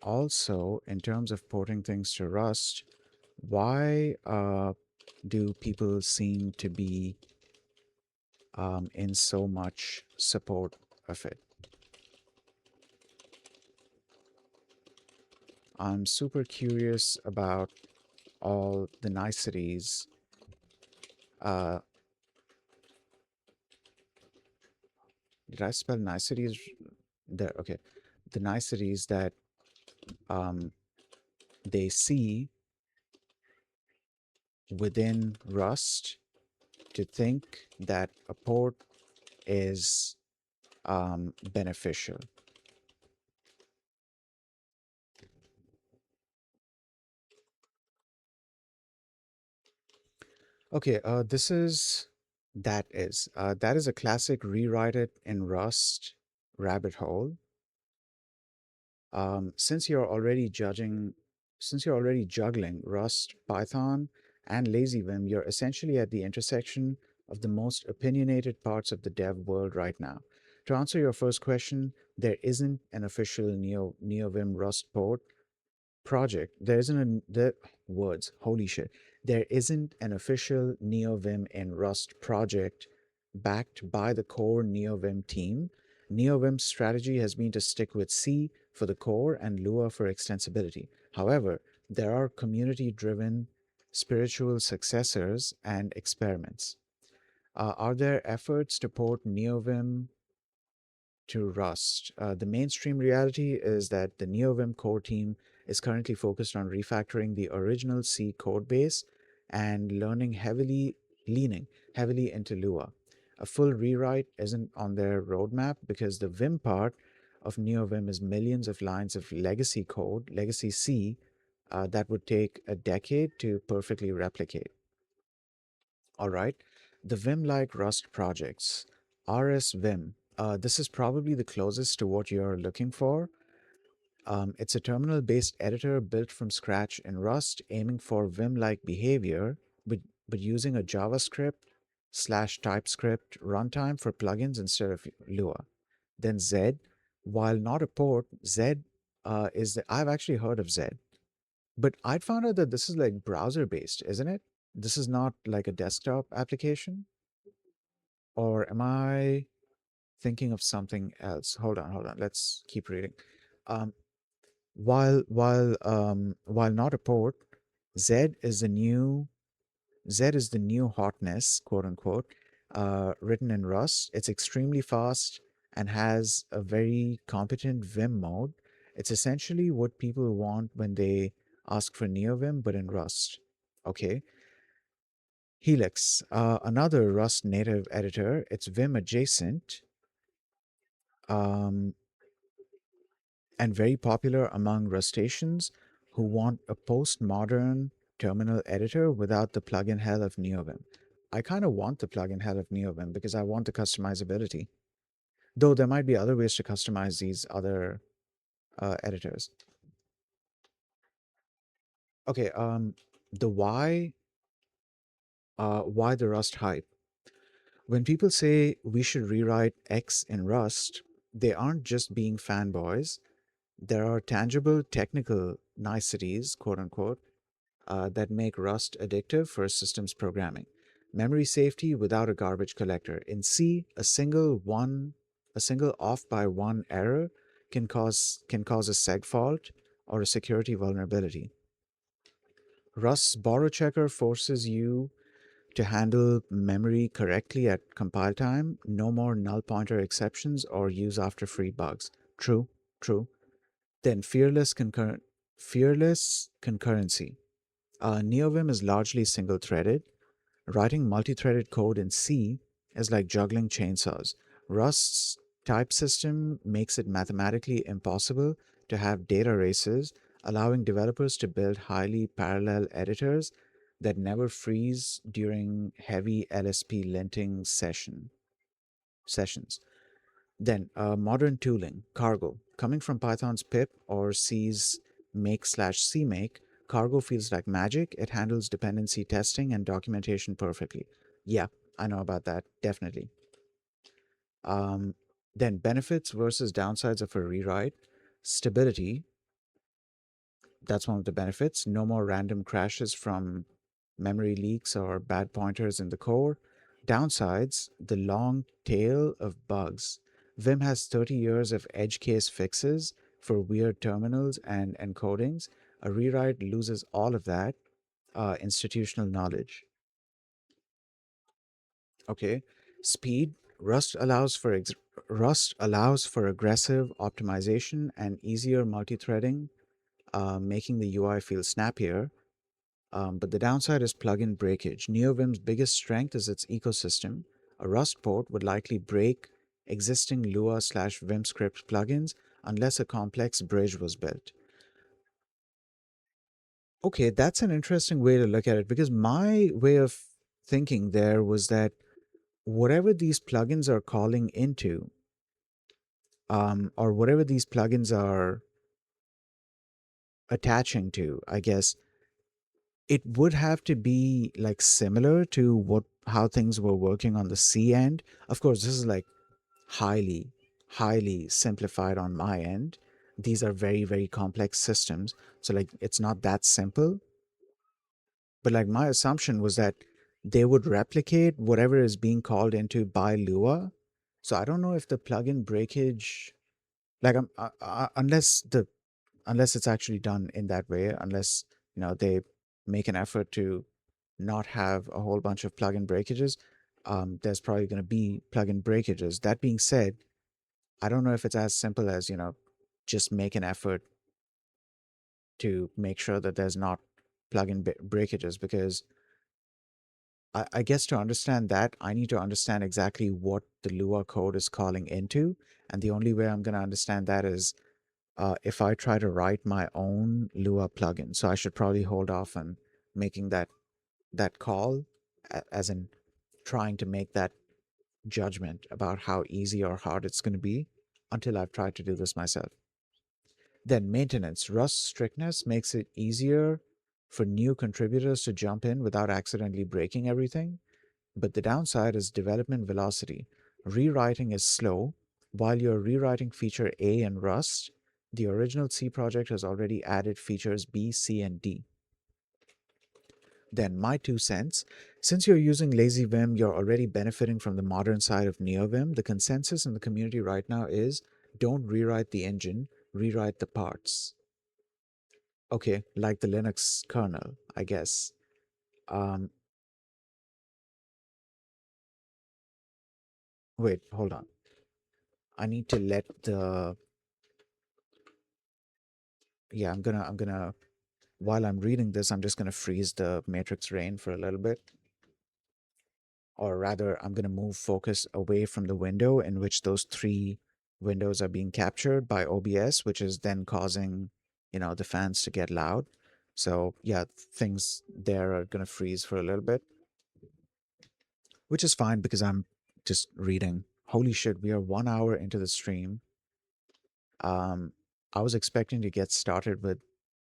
Also, in terms of porting things to Rust, why do people seem to be in so much support of it? I'm super curious about all the niceties. Uh, did I spell niceties there? Okay. The niceties that um, they see within Rust to think that a port is beneficial. Okay, that is a classic rewrite it in Rust rabbit hole. Since you're already judging since you're already juggling Rust, Python, and lazy Vim, you're essentially at the intersection of the most opinionated parts of the dev world right now. To answer your first question, there isn't an official NeoVim Rust port project. There isn't a the words. Holy shit! There isn't an official NeoVim in Rust project backed by the core NeoVim team. NeoVim's strategy has been to stick with C for the core and Lua for extensibility. However, there are community-driven spiritual successors and experiments. Are there efforts to port NeoVim to Rust? The mainstream reality is that the NeoVim core team is currently focused on refactoring the original C code base and leaning heavily into Lua. A full rewrite isn't on their roadmap because the Vim part of NeoVim is millions of lines of legacy code, legacy C, that would take a decade to perfectly replicate. All right. The Vim-like Rust projects. RS Vim. This is probably the closest to what you're looking for. It's a terminal-based editor built from scratch in Rust, aiming for Vim-like behavior, but, but using a JavaScript slash TypeScript runtime for plugins instead of Lua. Then Z. While not a port, Z I've actually heard of Z, but I'd found out that this is like browser-based, isn't it? This is not like a desktop application. Or am I thinking of something else? Hold on. Let's keep reading. Um, while not a port, Z is the new Z is the new hotness, quote unquote, written in Rust. It's extremely fast and has a very competent Vim mode. It's essentially what people want when they ask for NeoVim, but in Rust. Okay. Helix, another Rust native editor. It's Vim adjacent, um, and very popular among Rustaceans who want a postmodern terminal editor without the plugin hell of NeoVim. I kind of want the plugin hell of NeoVim because I want the customizability. Though there might be other ways to customize these other editors. Okay, the why the Rust hype? When people say we should rewrite X in Rust, they aren't just being fanboys. There are tangible technical niceties, quote unquote, that make Rust addictive for systems programming. Memory safety without a garbage collector. In C, a single off by one error can cause a seg fault or a security vulnerability. Rust's borrow checker forces you to handle memory correctly at compile time. No more null pointer exceptions or use after free bugs. True, true. Then fearless concurrency. NeoVim is largely single-threaded. Writing multi-threaded code in C is like juggling chainsaws. Rust's type system makes it mathematically impossible to have data races, allowing developers to build highly parallel editors that never freeze during heavy LSP linting sessions. Then, modern tooling, Cargo. Coming from Python's pip or C's make/cmake, Cargo feels like magic. It handles dependency testing and documentation perfectly. Yeah, I know about that, definitely. Um, then, benefits versus downsides of a rewrite. Stability, that's one of the benefits. No more random crashes from memory leaks or bad pointers in the core. Downsides, the long tail of bugs. Vim has 30 years of edge case fixes for weird terminals and encodings. A rewrite loses all of that institutional knowledge. Okay. Speed. Rust allows for aggressive optimization and easier multi-threading, making the UI feel snappier. But the downside is plugin breakage. NeoVim's biggest strength is its ecosystem. A Rust port would likely break existing Lua/Vim script plugins unless a complex bridge was built. Okay, that's an interesting way to look at it because my way of thinking there was that whatever these plugins are calling into, or whatever these plugins are attaching to, I guess it would have to be like similar to what how things were working on the C end. Of course, this is like highly, highly simplified on my end. These are very, very complex systems. So like it's not that simple. But like my assumption was that they would replicate whatever is being called into by Lua. So I don't know if the plugin breakage, like unless it's actually done in that way, unless they make an effort to not have a whole bunch of plugin breakages, there's probably going to be plugin breakages. That being said, I don't know if it's as simple as just make an effort to make sure that there's not plugin breakages, because I guess to understand that, I need to understand exactly what the Lua code is calling into. And the only way I'm going to understand that is if I try to write my own Lua plugin. So I should probably hold off on making that call, as in trying to make that judgment about how easy or hard it's going to be until I've tried to do this myself. Then maintenance. Rust strictness makes it easier for new contributors to jump in without accidentally breaking everything. But the downside is development velocity. Rewriting is slow. While you're rewriting feature A in Rust, the original C project has already added features B, C, and D. Then, my 2 cents. Since you're using Lazy Vim, you're already benefiting from the modern side of NeoVim. The consensus in the community right now is don't rewrite the engine, rewrite the parts. Okay, like the Linux kernel, I guess. Um, Wait, hold on. I need to let the yeah, I'm gonna while I'm reading this, I'm just gonna freeze the matrix rain for a little bit. Or rather, I'm gonna move focus away from the window in which those three windows are being captured by OBS, which is then causing, the fans to get loud. So yeah, things there are gonna freeze for a little bit, which is fine because I'm just reading. Holy shit, we are 1 hour into the stream. Um, I was expecting to get started with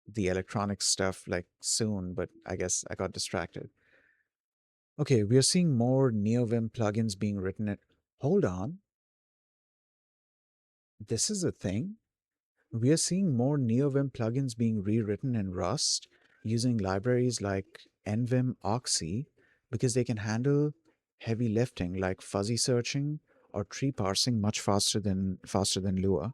the electronic stuff like soon, but I guess I got distracted. Okay, we are seeing more NeoVim plugins being written at. Hold on, this is a thing? We are seeing more NeoVim plugins being rewritten in Rust using libraries like nvim oxy because they can handle heavy lifting like fuzzy searching or tree parsing much faster than Lua,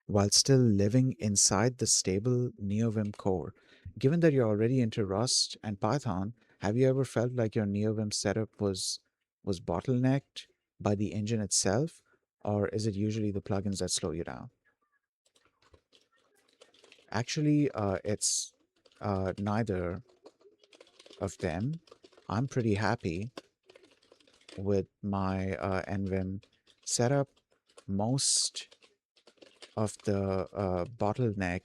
while still living inside the stable NeoVim core. Given that you're already into Rust and Python, have you ever felt like your NeoVim setup was bottlenecked by the engine itself, or is it usually the plugins that slow you down? Actually, it's neither of them. I'm pretty happy with my NVIM setup. Most of the bottleneck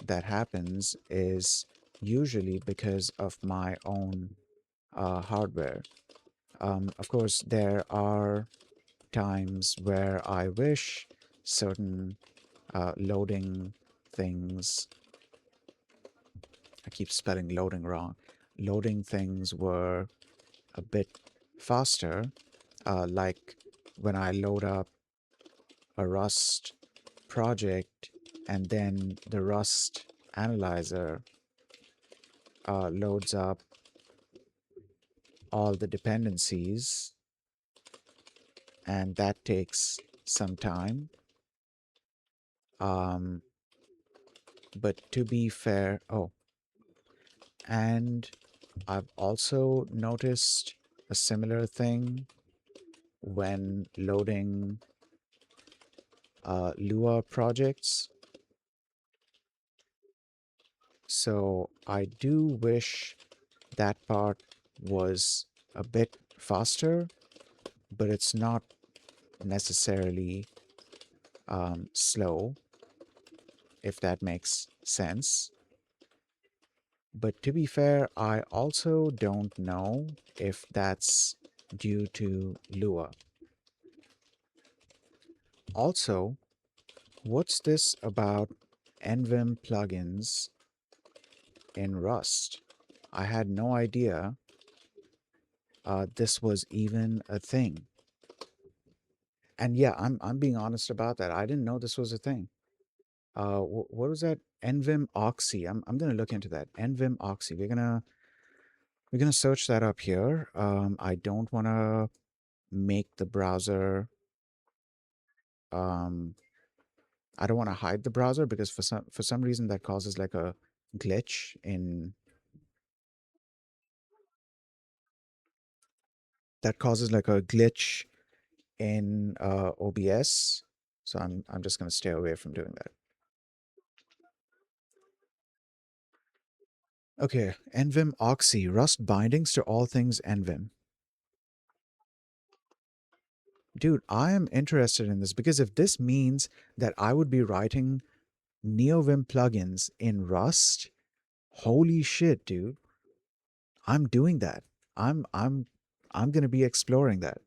that happens is usually because of my own hardware. Of course, there are times where I wish certain loading things, I keep spelling loading wrong, loading things were a bit faster, like when I load up a Rust project and then the Rust analyzer loads up all the dependencies, and that takes some time. Um, but to be fair, oh, and I've also noticed a similar thing when loading Lua projects. So I do wish that part was a bit faster, but it's not necessarily slow, if that makes sense. But to be fair, I also don't know if that's due to Lua. Also, what's this about NVim plugins in Rust. I had no idea this was even a thing. And yeah, I'm being honest about that. I didn't know this was a thing. What was that? NVim Oxy. I'm gonna look into that. NVim Oxy. We're gonna search that up here. I don't want to make the browser. Um, I don't want to hide the browser because for some reason that causes like a glitch in that causes like a glitch in OBS. So I'm just gonna stay away from doing that. Okay, NVim Oxy, Rust bindings to all things NVim. Dude, I am interested in this because if this means that I would be writing NeoVim plugins in Rust, holy shit, dude. I'm doing that. I'm I'm I'm going to be exploring that.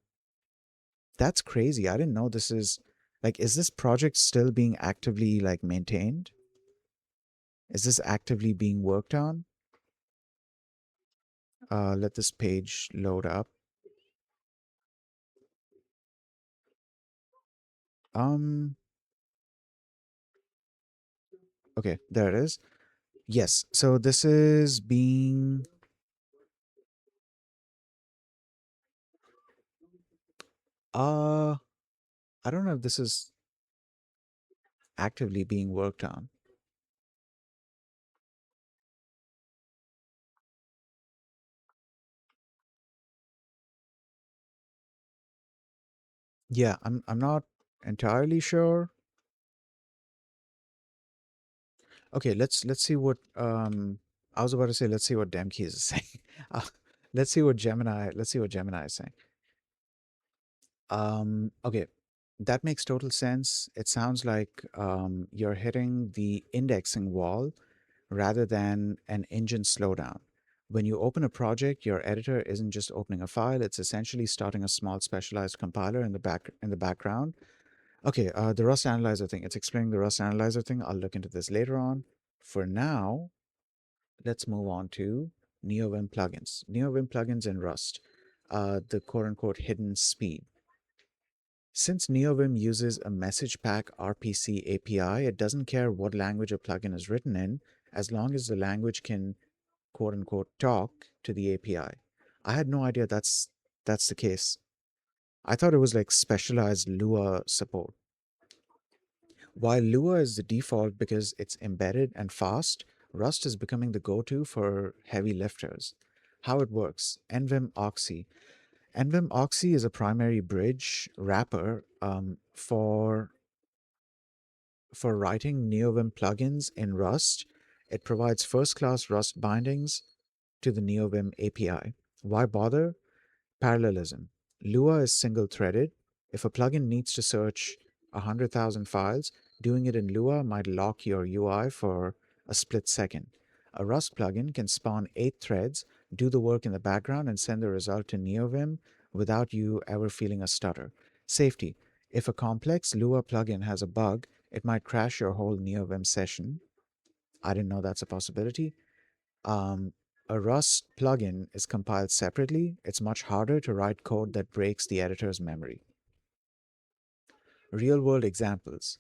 That's crazy. I didn't know this is this project still being actively like maintained? Is this actively being worked on? Let this page load up. Um okay, there it is. Yes. So this is being uh I don't know if this is actively being worked on. Yeah, I'm not entirely sure. Okay, let's see what I was about to say let's see what Demkeys is saying. Uh, let's see what Gemini is saying. Okay, that makes total sense. It sounds like you're hitting the indexing wall rather than an engine slowdown. When you open a project, your editor isn't just opening a file, it's essentially starting a small specialized compiler in the background. Okay, the Rust Analyzer thing. It's explaining the Rust Analyzer thing. I'll look into this later on. For now, let's move on to NeoVim plugins. NeoVim plugins in Rust, the quote unquote hidden speed. Since NeoVim uses a message pack RPC API, it doesn't care what language a plugin is written in, as long as the language can quote unquote talk to the API. I had no idea that's the case. I thought it was like specialized Lua support. While Lua is the default because it's embedded and fast, Rust is becoming the go-to for heavy lifters. How it works: NVim Oxy. NVim Oxy is a primary bridge wrapper for writing NeoVim plugins in Rust. It provides first-class Rust bindings to the NeoVim API. Why bother? Parallelism. Lua is single-threaded. If a plugin needs to search 100,000 files, doing it in Lua might lock your UI for a split second. A Rust plugin can spawn 8 threads, do the work in the background, and send the result to NeoVim without you ever feeling a stutter. Safety. If a complex Lua plugin has a bug, it might crash your whole NeoVim session. I didn't know that's a possibility. Um, a Rust plugin is compiled separately. It's much harder to write code that breaks the editor's memory. Real world examples: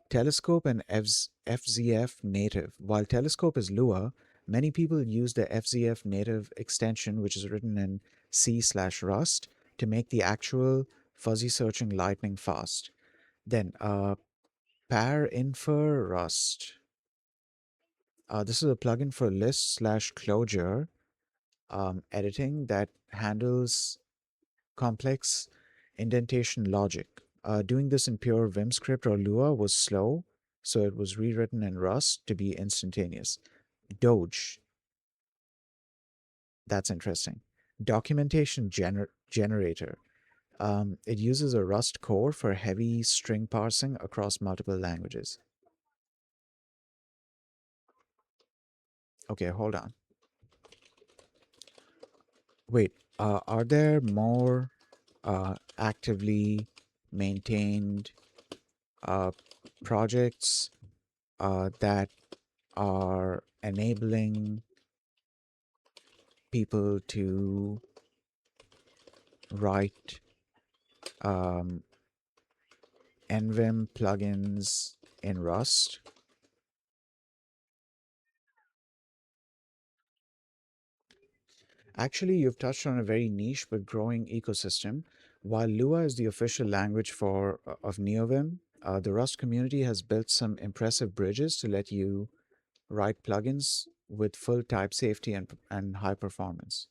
Telescope and FZF native. While Telescope is Lua, many people use the FZF native extension, which is written in C/Rust, to make the actual fuzzy searching lightning fast. Then, Parinfer Rust. This is a plugin for list/closure editing that handles complex indentation logic. Doing this in pure Vim script or Lua was slow, so it was rewritten in Rust to be instantaneous. Doge, that's interesting. Documentation generator. It uses a Rust core for heavy string parsing across multiple languages. Okay, hold on. Wait, are there more actively maintained uh, projects that are enabling people to write um, NVim plugins in Rust. Actually, you've touched on a very niche but growing ecosystem. While Lua is the official language for of NeoVim, the Rust community has built some impressive bridges to let you write plugins with full type safety and high performance.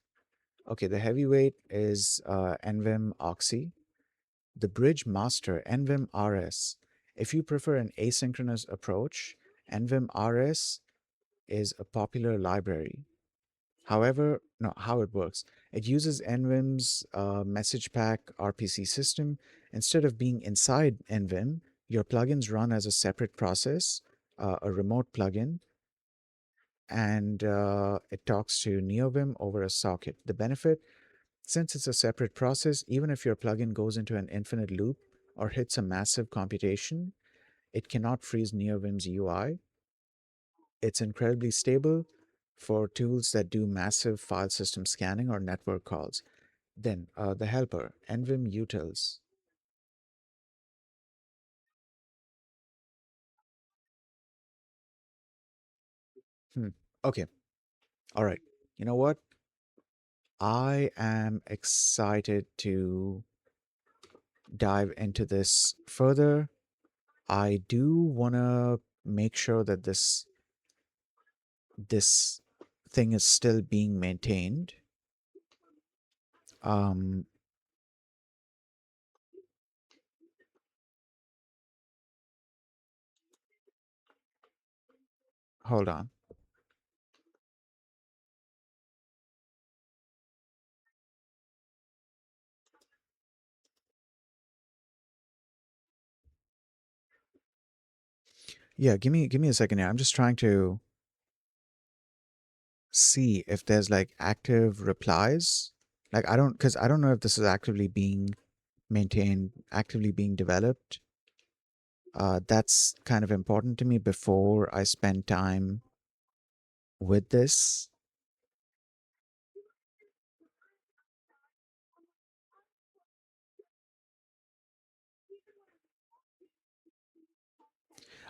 Okay, the heavyweight is NVim Oxy. The bridge master, NVim RS. If you prefer an asynchronous approach, NVim RS is a popular library. However, no, how it works. It uses NVIM's message pack RPC system. Instead of being inside NVIM, your plugins run as a separate process, a remote plugin, and it talks to NeoVim over a socket. The benefit, since it's a separate process, even if your plugin goes into an infinite loop or hits a massive computation, it cannot freeze NeoVim's UI. It's incredibly stable for tools that do massive file system scanning or network calls. Then the helper, NVim utils. Hmm. Okay. All right. You know what? I am excited to dive into this further. I do want to make sure that this thing is still being maintained. Um, hold on. Yeah, give me a second here. I'm just trying to see if there's like active replies. Like I don't, because I don't know if this is actively being maintained, actively being developed. That's kind of important to me before I spend time with this.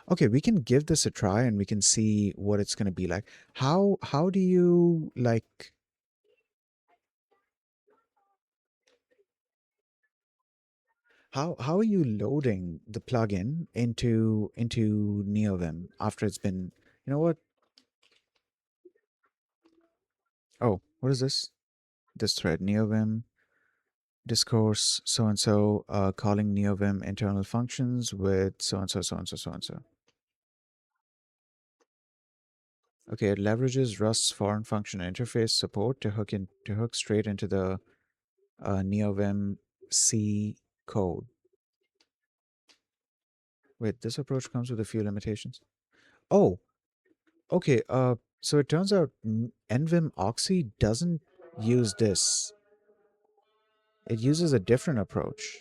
Okay, we can give this a try and we can see what it's going to be like. How do you like how are you loading the plugin into NeoVim after it's been, you know what? Oh, what is this? This thread, NeoVim discourse so and so, calling NeoVim internal functions with so and so, so and so, so and so. Okay, it leverages Rust's foreign function interface support to hook straight into the NeoVim C code. Wait, this approach comes with a few limitations. Oh, okay. So it turns out NVim Oxy doesn't use this. It uses a different approach.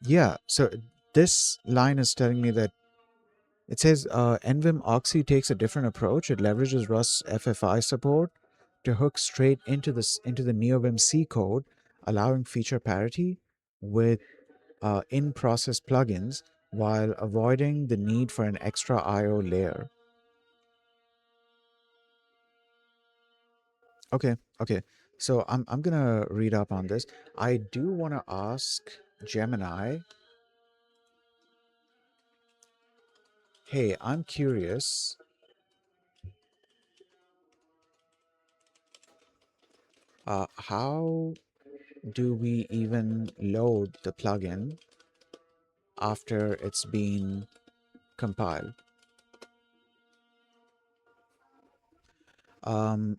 Yeah. So this line is telling me that it says NVim Oxy takes a different approach. It leverages Rust's FFI support to hook straight into the NeoVim C code, allowing feature parity with in-process plugins while avoiding the need for an extra I/O layer. Okay, okay. So I'm gonna read up on this. I do want to ask Gemini. Hey, I'm curious. How do we even load the plugin after it's been compiled?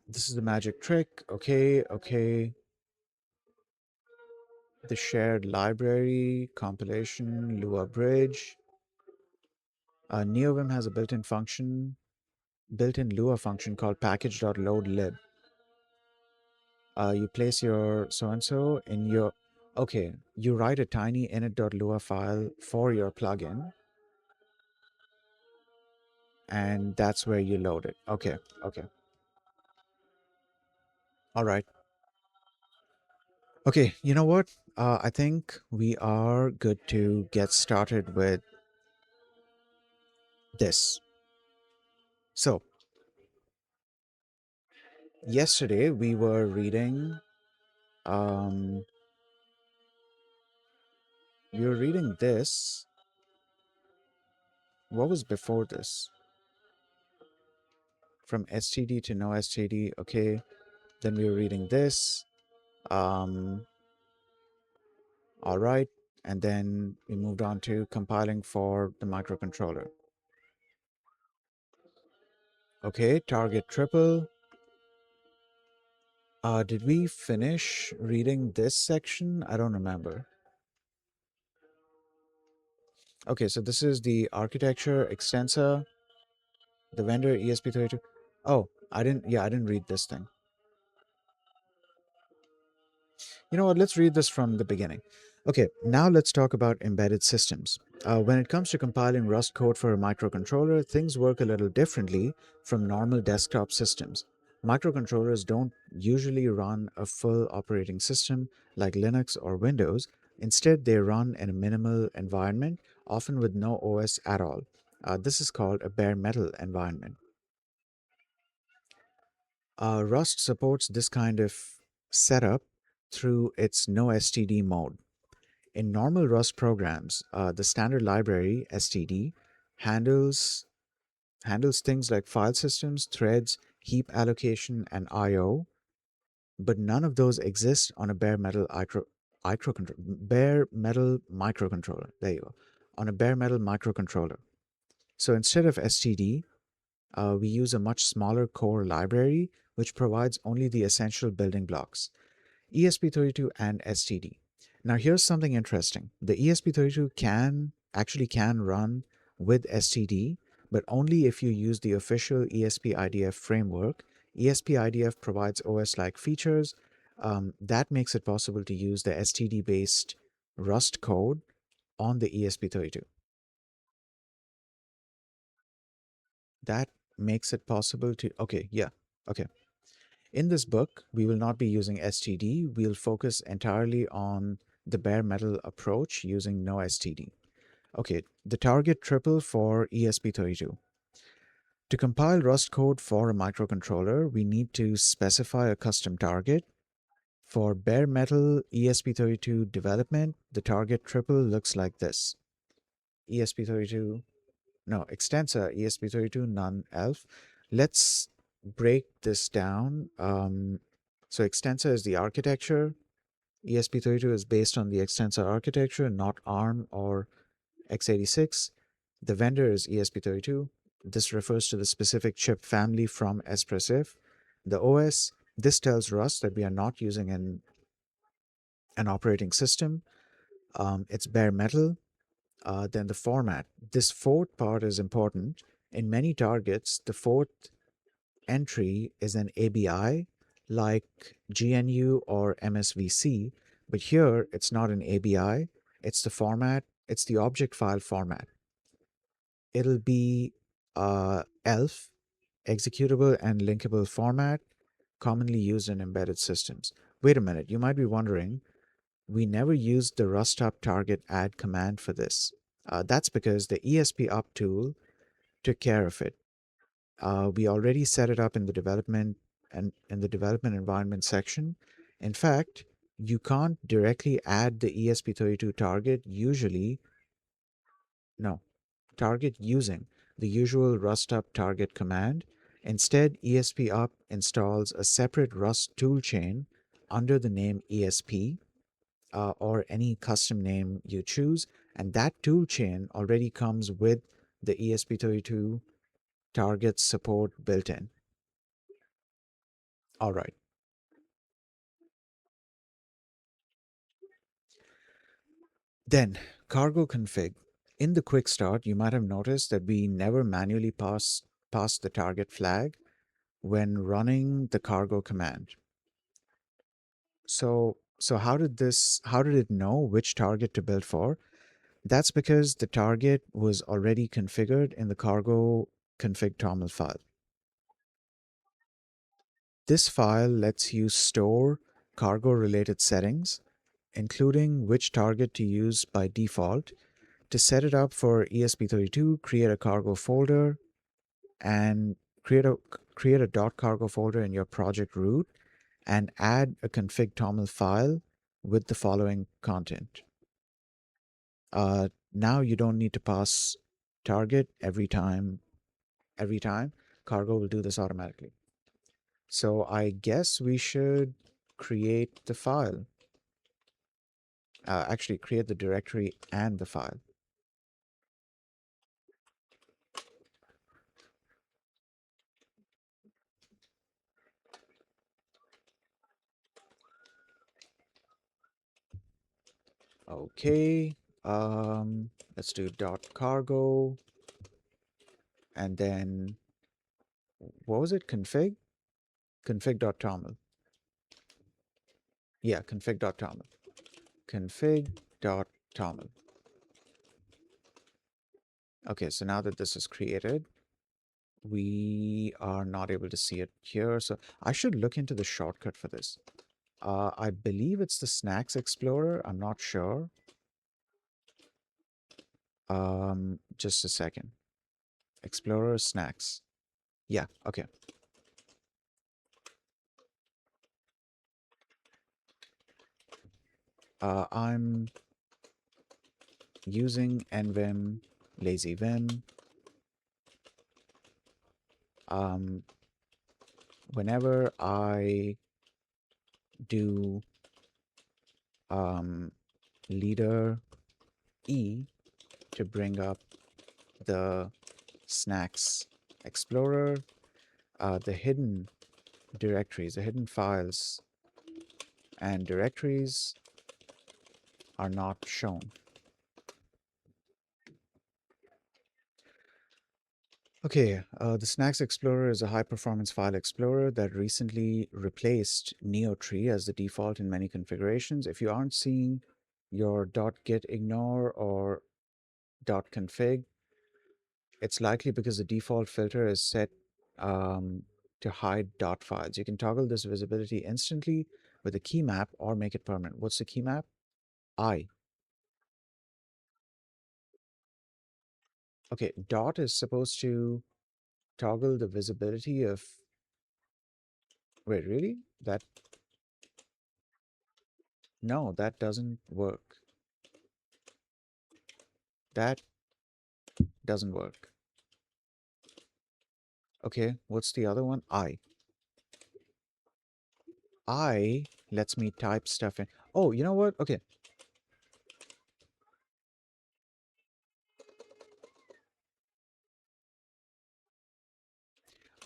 This is the magic trick. Okay, okay. The shared library, compilation, Lua bridge. NeoVim has a built-in Lua function called package.loadlib. You place your so-and-so in your... Okay, you write a tiny init.lua file for your plugin, and that's where you load it. Okay, okay. All right. Okay, you know what? I think we are good to get started with this. So, yesterday um, we were reading this. What was before this? From STD to no STD. Okay, then we were reading this. Um, all right, and then we moved on to compiling for the microcontroller. Okay, target triple. Did we finish reading this section? I don't remember. Okay, so this is the architecture extensor, the vendor ESP32. Oh, I didn't read this thing. You know what? Let's read this from the beginning. Okay, now let's talk about embedded systems. When it comes to compiling Rust code for a microcontroller, things work a little differently from normal desktop systems. Microcontrollers don't usually run a full operating system like Linux or Windows. Instead, they run in a minimal environment, often with no OS at all. This is called a bare metal environment. Rust supports this kind of setup through its no STD mode. In normal Rust programs, the standard library (std) handles handles things like file systems, threads, heap allocation, and I/O, but none of those exist on a bare metal microcontroller. There you go, on a bare metal microcontroller. So instead of STD, we use a much smaller core library, which provides only the essential building blocks. ESP32 and STD. Now here's something interesting. The ESP32 can run with STD, but only if you use the official ESP-IDF framework. ESP-IDF provides OS-like features that makes it possible to use the STD-based Rust code on the ESP32. That makes it possible to, okay, yeah, okay. In this book, we will not be using STD. We'll focus entirely on the bare metal approach using no STD. Okay, the target triple for ESP32. To compile Rust code for a microcontroller, we need to specify a custom target. For bare metal ESP32 development, the target triple looks like this. ESP32, no, extensor ESP32 none elf. Let's break this down. So extensor is the architecture. ESP32 is based on the extensor architecture, not ARM or x86. The vendor is ESP32. This refers to the specific chip family from Espressif. The OS, this tells Rust that we are not using an operating system. It's bare metal. Then the format. This fourth part is important. In many targets, the fourth entry is an ABI like GNU or MSVC, but here it's not an ABI, it's the format, it's the object file format. It'll be ELF, executable and linkable format, commonly used in embedded systems. Wait a minute, you might be wondering, we never used the rust up target add command for this. That's because the ESP up tool took care of it. We already set it up in the development and in the development environment section. In fact, you can't directly add the ESP32 target no, target using the usual rust up target command. Instead, ESP up installs a separate Rust toolchain under the name ESP or any custom name you choose, and that toolchain already comes with the ESP32 target support built in. All right. Then, cargo config. In the quick start, you might have noticed that we never manually pass the target flag when running the cargo command. So So how did it know which target to build for? That's because the target was already configured in the cargo config toml file. This file lets you store cargo related settings, including which target to use by default. To set it up for ESP32, create a cargo folder and create a .cargo folder in your project root and add a config toml file with the following content. Now you don't need to pass target every time. Cargo will do this automatically. So I guess we should create the file. Actually, create the directory and the file. Okay. Let's do .cargo and then what was it? Config.toml. Yeah, config.toml. Config.toml. Okay, so now that this is created, we are not able to see it here. So I should look into the shortcut for this. I believe it's the Snacks Explorer. I'm not sure. Just a second. Explorer Snacks. Yeah, okay. I'm using nvim lazy vim. Whenever I do leader E to bring up the Snacks Explorer, the hidden directories, the hidden files and directories are not shown. Okay, the Snacks Explorer is a high-performance file explorer that recently replaced NeoTree as the default in many configurations. If you aren't seeing your .git ignore or .config, it's likely because the default filter is set to hide dot files. You can toggle this visibility instantly with a key map or make it permanent. What's the key map? I. Okay, dot is supposed to toggle the visibility of... Wait, really? No, that doesn't work. That doesn't work. Okay, what's the other one? I lets me type stuff in. Oh, you know what? Okay.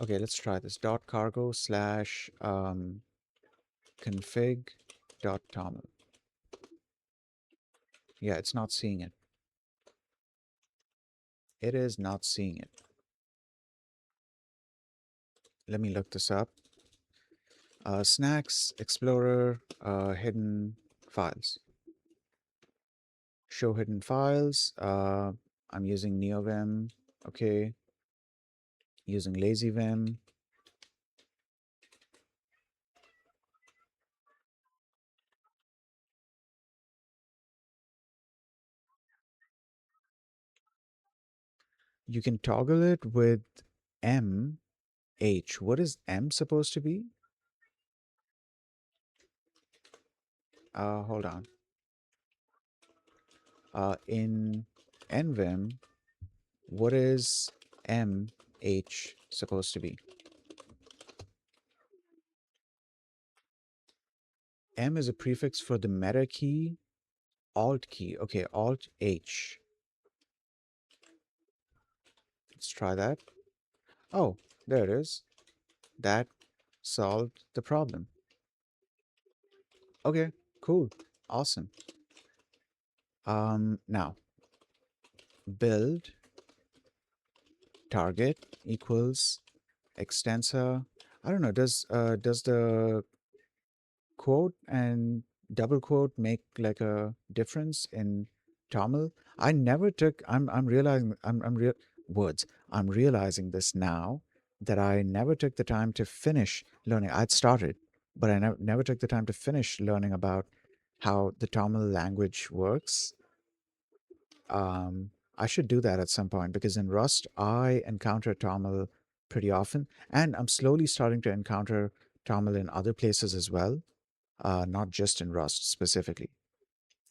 Okay, let's try this. .cargo slash config dot toml. Yeah, it's not seeing it. It is not seeing it. Let me look this up. Snacks, Explorer, hidden files. Show hidden files. I'm using NeoVim. Okay. Using LazyVim. You can toggle it with MH. What is M supposed to be? Hold on. In NVim, what is MH supposed to be? M is a prefix for the meta key, Alt key. Okay, Alt H. Let's try that. Oh, there it is. That solved the problem. Okay, cool. Awesome. Now build target equals extensor. I don't know, does the quote and double quote make like a difference in Tamil? I never took. I'm realizing. I'm real words. I'm realizing this now that I never took the time to finish learning. I'd started, but I never took the time to finish learning about how the Tamil language works. I should do that at some point because in Rust I encounter Tamil pretty often, and I'm slowly starting to encounter Tamil in other places as well, not just in Rust specifically.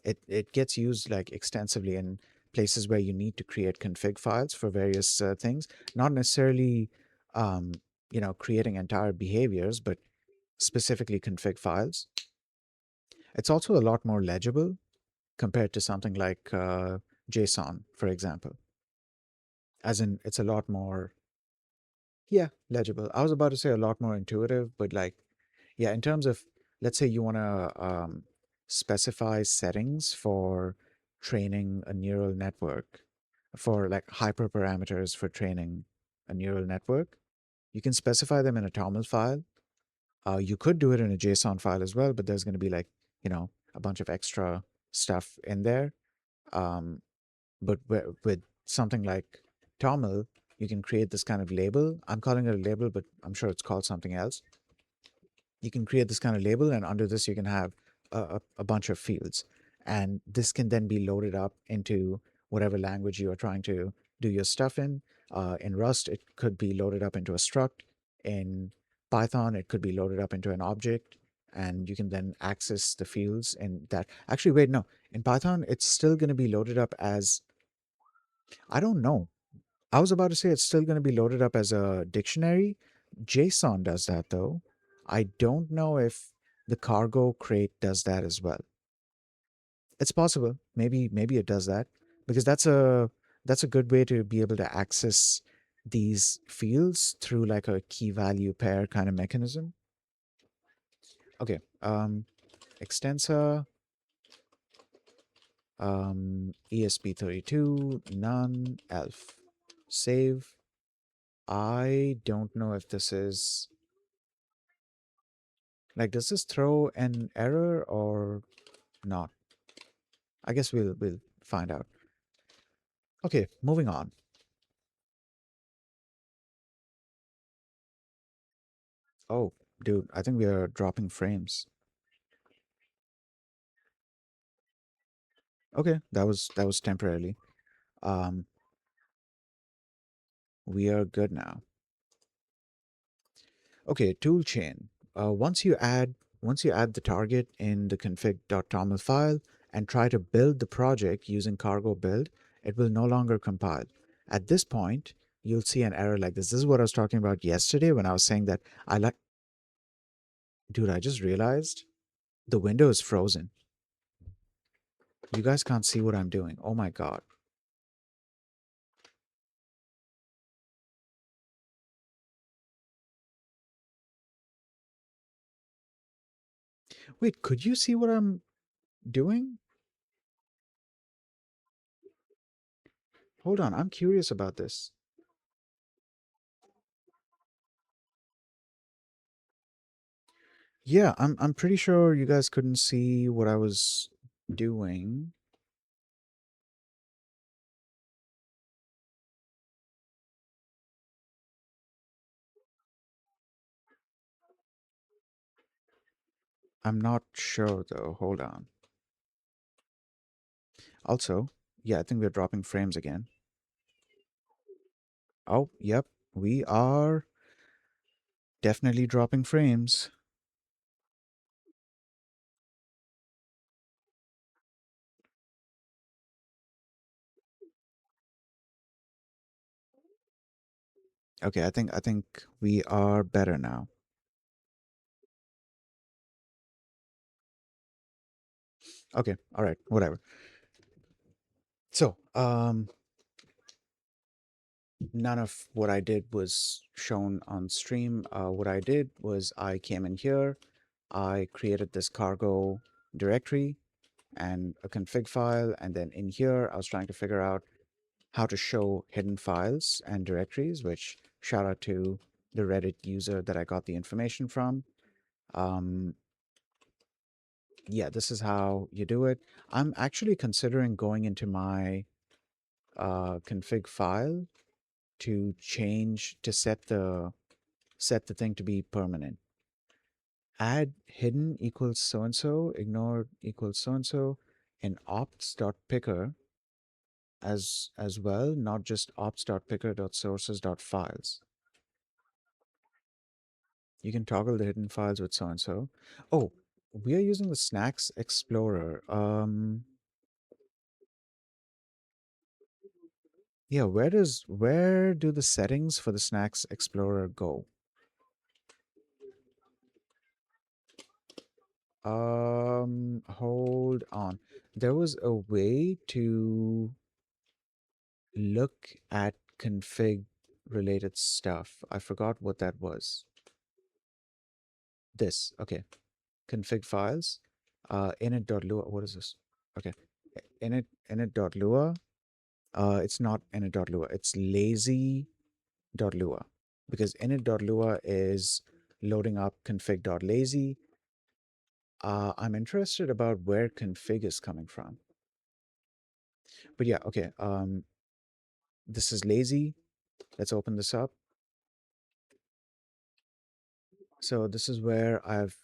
It gets used like extensively in places where you need to create config files for various things, not necessarily um, creating entire behaviors, but specifically config files. It's also a lot more legible compared to something like JSON, for example. As in, it's a lot more, yeah, legible. I was about to say a lot more intuitive, but like, yeah, in terms of, let's say you want to specify settings for training a neural network, for like hyperparameters for training a neural network, you can specify them in a TOML file. You could do it in a JSON file as well, but there's going to be like, a bunch of extra stuff in there. Um, but with something like TOML, you can create this kind of label. I'm calling it a label, but I'm sure it's called something else. You can create this kind of label, and under this, you can have a bunch of fields. And this can then be loaded up into whatever language you are trying to do your stuff in. In Rust, it could be loaded up into a struct. In Python, it could be loaded up into an object. And you can then access the fields in that. Actually, wait, no. In Python, it's still going to be loaded up as, I don't know. I was about to say it's still going to be loaded up as a dictionary. JSON does that though. I don't know if the cargo crate does that as well. It's possible. Maybe it does that because that's a good way to be able to access these fields through like a key value pair kind of mechanism. Okay. Extensor ESP32 none elf save. I don't know if this is like, does this throw an error or not? I guess we'll find out. Okay, moving on. Oh, dude, I think we are dropping frames. Okay, that was temporarily. Um, we are good now. Okay, tool chain. Once you add the target in the config.toml file and try to build the project using cargo build, it will no longer compile. At this point, you'll see an error like this. This is what I was talking about yesterday when I was saying that I like, dude, I just realized the window is frozen. You guys can't see what I'm doing. Oh my God. Wait, could you see what I'm doing? Hold on, I'm curious about this. Yeah, I'm pretty sure you guys couldn't see what I was doing. I'm not sure though. Hold on. Also, yeah, I think we're dropping frames again. Oh, yep, we are definitely dropping frames. Okay, I think we are better now. Okay, all right, whatever. So, none of what I did was shown on stream. What I did was I came in here, I created this cargo directory and a config file, and then in here I was trying to figure out how to show hidden files and directories, which shout out to the Reddit user that I got the information from. Um, Yeah, this is how you do it. I'm actually considering going into my config file to change to set the thing to be permanent. Add hidden equals so and so, ignore equals so and so, and ops.picker as well, not just ops.picker.sources.files. You can toggle the hidden files with so and so. Oh, we are using the Snacks Explorer. Yeah, where do the settings for the Snacks Explorer go? Hold on. There was a way to look at config related stuff. I forgot what that was. This, okay. Config files. Init.lua. What is this? Okay. Init.lua. It's not init.lua. It's lazy.lua because init.lua is loading up config.lazy. I'm interested about where config is coming from. But yeah, okay. This is lazy. Let's open this up. So this is where I've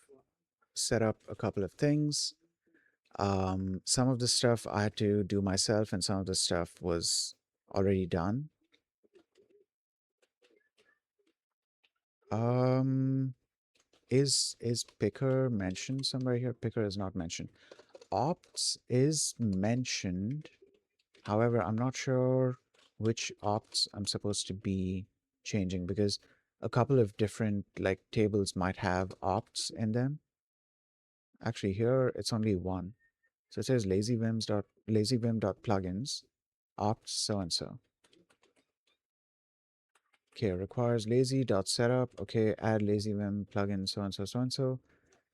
set up a couple of things. Some of the stuff I had to do myself, and some of the stuff was already done. Um, is picker mentioned somewhere here? Picker is not mentioned. Ops is mentioned. However, I'm not sure which ops I'm supposed to be changing because a couple of different like tables might have ops in them. Actually, here it's only one. So it says lazywim.plugins opt so and so. Okay, requires lazy.setup. Okay, add lazywim plugin so and so so and so.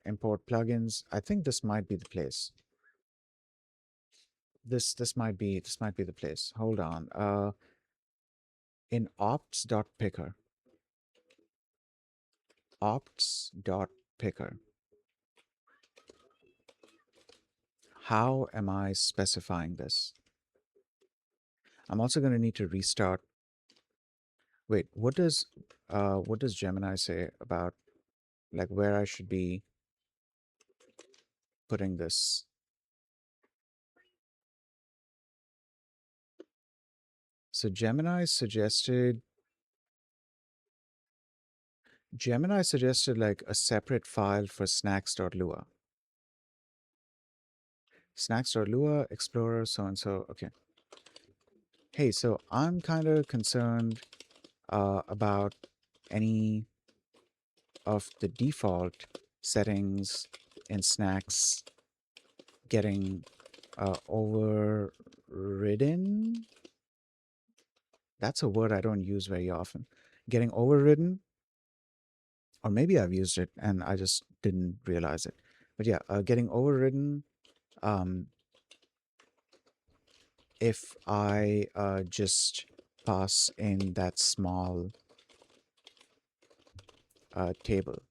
Import plugins. I think this might be the place. This might be the place. Hold on. In ops.picker. Ops.picker. How am I specifying this? I'm also going to need to restart. Wait, what does Gemini say about like where I should be putting this? So Gemini suggested like a separate file for snacks.lua. Snacks.lua, Explorer, so and so. Okay. Hey, so I'm kind of concerned about any of the default settings in Snacks getting overridden. That's a word I don't use very often. Getting overridden, or maybe I've used it and I just didn't realize it. But yeah, getting overridden um, if I just pass in that small table.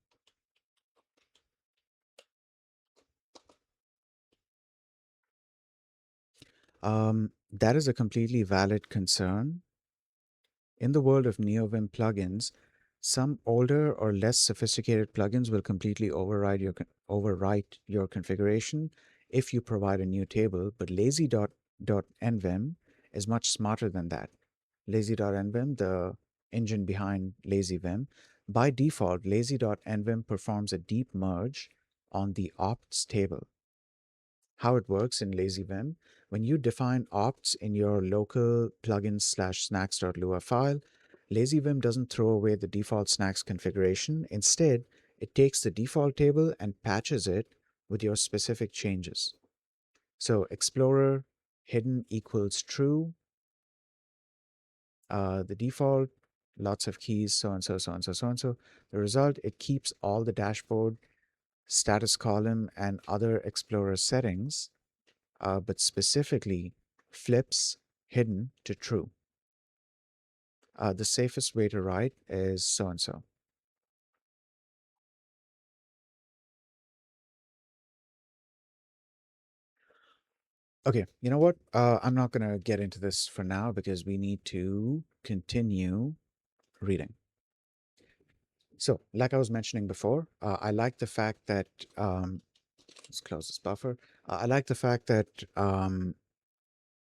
That is a completely valid concern. In the world of NeoVim plugins, some older or less sophisticated plugins will completely overwrite your configuration if you provide a new table, but lazy.nvim is much smarter than that. Lazy.nvim, the engine behind LazyVim, by default, lazy.nvim performs a deep merge on the opts table. How it works in LazyVim: when you define opts in your local plugins snacks.lua file, LazyVim doesn't throw away the default snacks configuration. Instead, it takes the default table and patches it with your specific changes. So Explorer hidden equals true, the default, lots of keys, so and so, so and so, so and so. The result, it keeps all the dashboard, status column, and other Explorer settings, but specifically flips hidden to true. The safest way to write is so and so. Okay, you know what? I'm not going to get into this for now because we need to continue reading. So, like I was mentioning before, I like the fact that, let's close this buffer. I like the fact that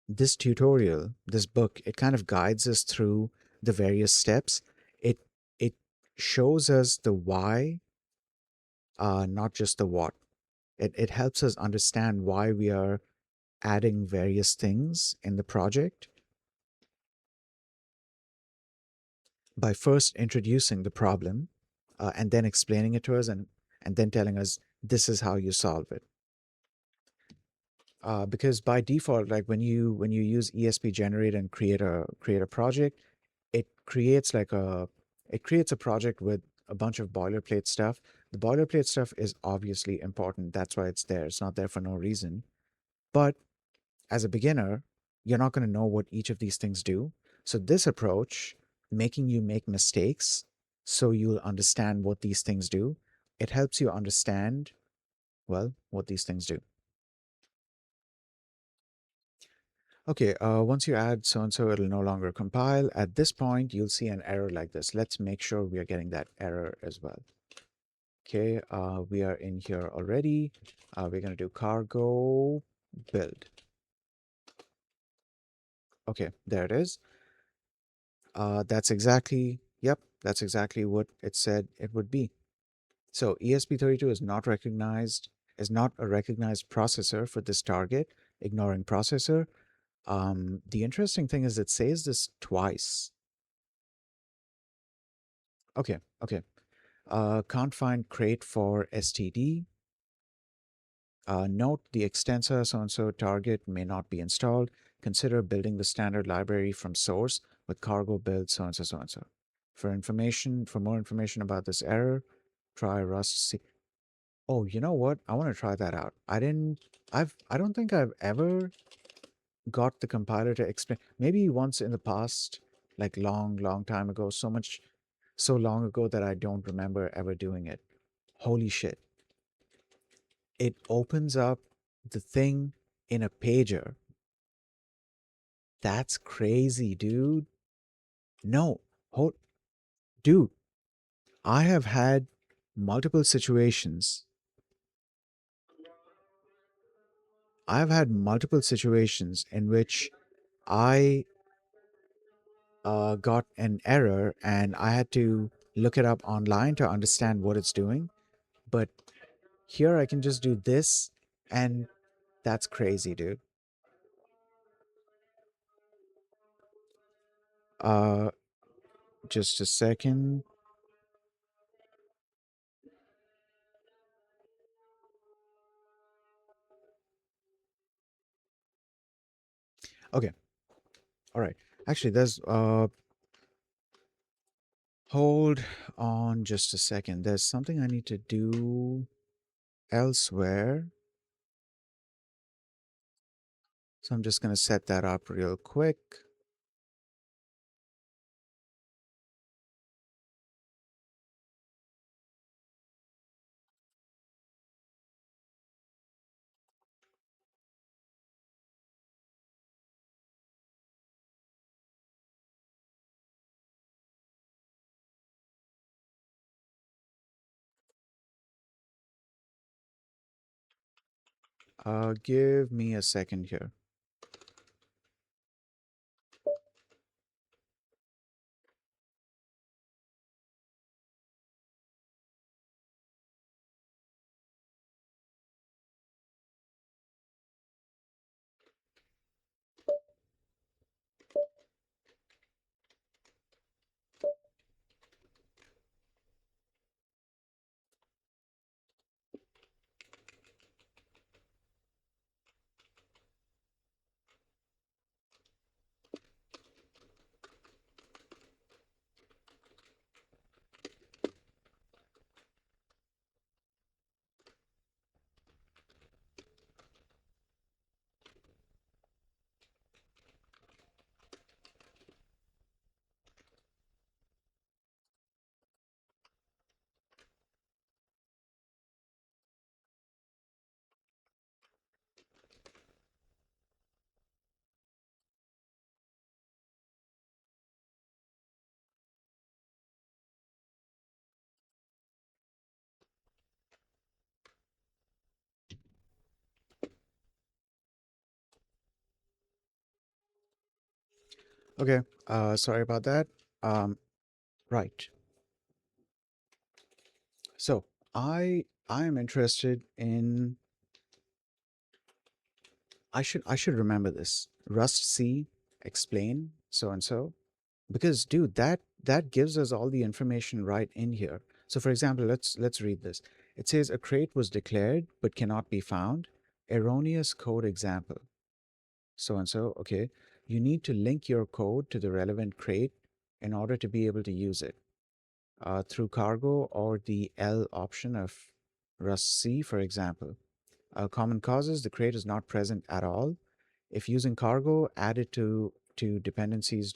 this tutorial, this book, it kind of guides us through the various steps. It it shows us the why, not just the what. It helps us understand why we are adding various things in the project by first introducing the problem and then explaining it to us and then telling us this is how you solve it. Because by default, like when you use ESP generate and create a project, it creates like it creates a project with a bunch of boilerplate stuff. The boilerplate stuff is obviously important. That's why it's there. It's not there for no reason. But as a beginner, you're not going to know what each of these things do. So this approach, making you make mistakes so you'll understand what these things do, it helps you understand, well, what these things do. Okay, once you add so-and-so, it'll no longer compile. At this point, you'll see an error like this. Let's make sure we are getting that error as well. Okay, we are in here already. We're going to do cargo build. Okay, there it is. Yep, that's exactly what it said it would be. So ESP32 is not a recognized processor for this target, ignoring processor. The interesting thing is it says this twice. Okay. Can't find crate for STD. Note the extensor so-and-so target may not be installed. Consider building the standard library from source with cargo build so-and-so so-and-so. For more information about this error, try Rust C. Oh, you know what? I want to try that out. I don't think I've ever got the compiler to explain. Maybe once in the past, like long time ago, so long ago that I don't remember ever doing it. Holy shit. It opens up the thing in a pager. That's crazy, dude. No, hold, dude, I have had multiple situations. I've had multiple situations in which I got an error and I had to look it up online to understand what it's doing. But here I can just do this, and that's crazy, dude. Uh, just a second. Okay, all right. Actually, there's hold on just a second. There's something I need to do elsewhere. So I'm just gonna set that up real quick. Give me a second here. Okay. Sorry about that. Um, right. So I am interested in I should remember this. Rust C explain so and so. Because dude, that gives us all the information right in here. So for example, let's read this. It says a crate was declared but cannot be found. Erroneous code example. So and so, okay. You need to link your code to the relevant crate in order to be able to use it. Through cargo or the L option of Rust C, for example. Common causes, the crate is not present at all. If using cargo, add it to dependencies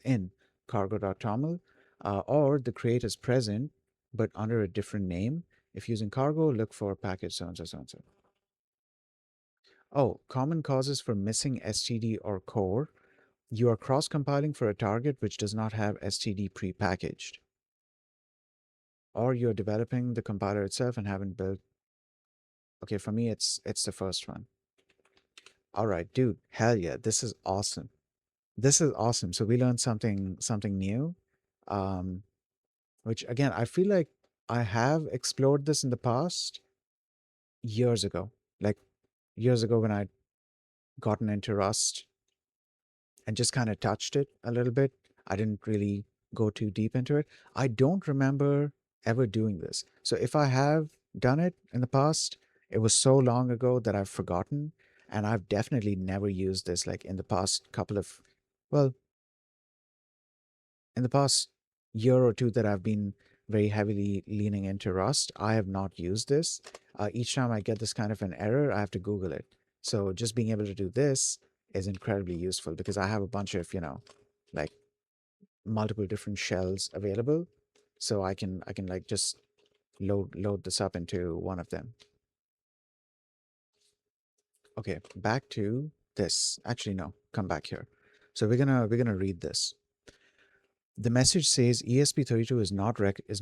in cargo.toml, or the crate is present but under a different name. If using cargo, look for package so and so so and so. Oh, common causes for missing std or core. You are cross-compiling for a target which does not have std pre-packaged, or you're developing the compiler itself and haven't built. Okay, for me, it's the first one. All right, dude, hell yeah, this is awesome. This is awesome. So we learned something new, um, which again, I feel like I have explored this in the past years ago, like years ago when I'd gotten into Rust and just kind of touched it a little bit. I didn't really go too deep into it. I don't remember ever doing this. So if I have done it in the past, it was so long ago that I've forgotten. And I've definitely never used this like in the past couple of, well, in the past year or two that I've been very heavily leaning into Rust, I have not used this. Each time I get this kind of an error, I have to Google it. So just being able to do this is incredibly useful because I have a bunch of, like multiple different shells available. So I can like just load this up into one of them. Okay, back to this. Actually, no, come back here. So we're gonna read this. The message says ESP32 is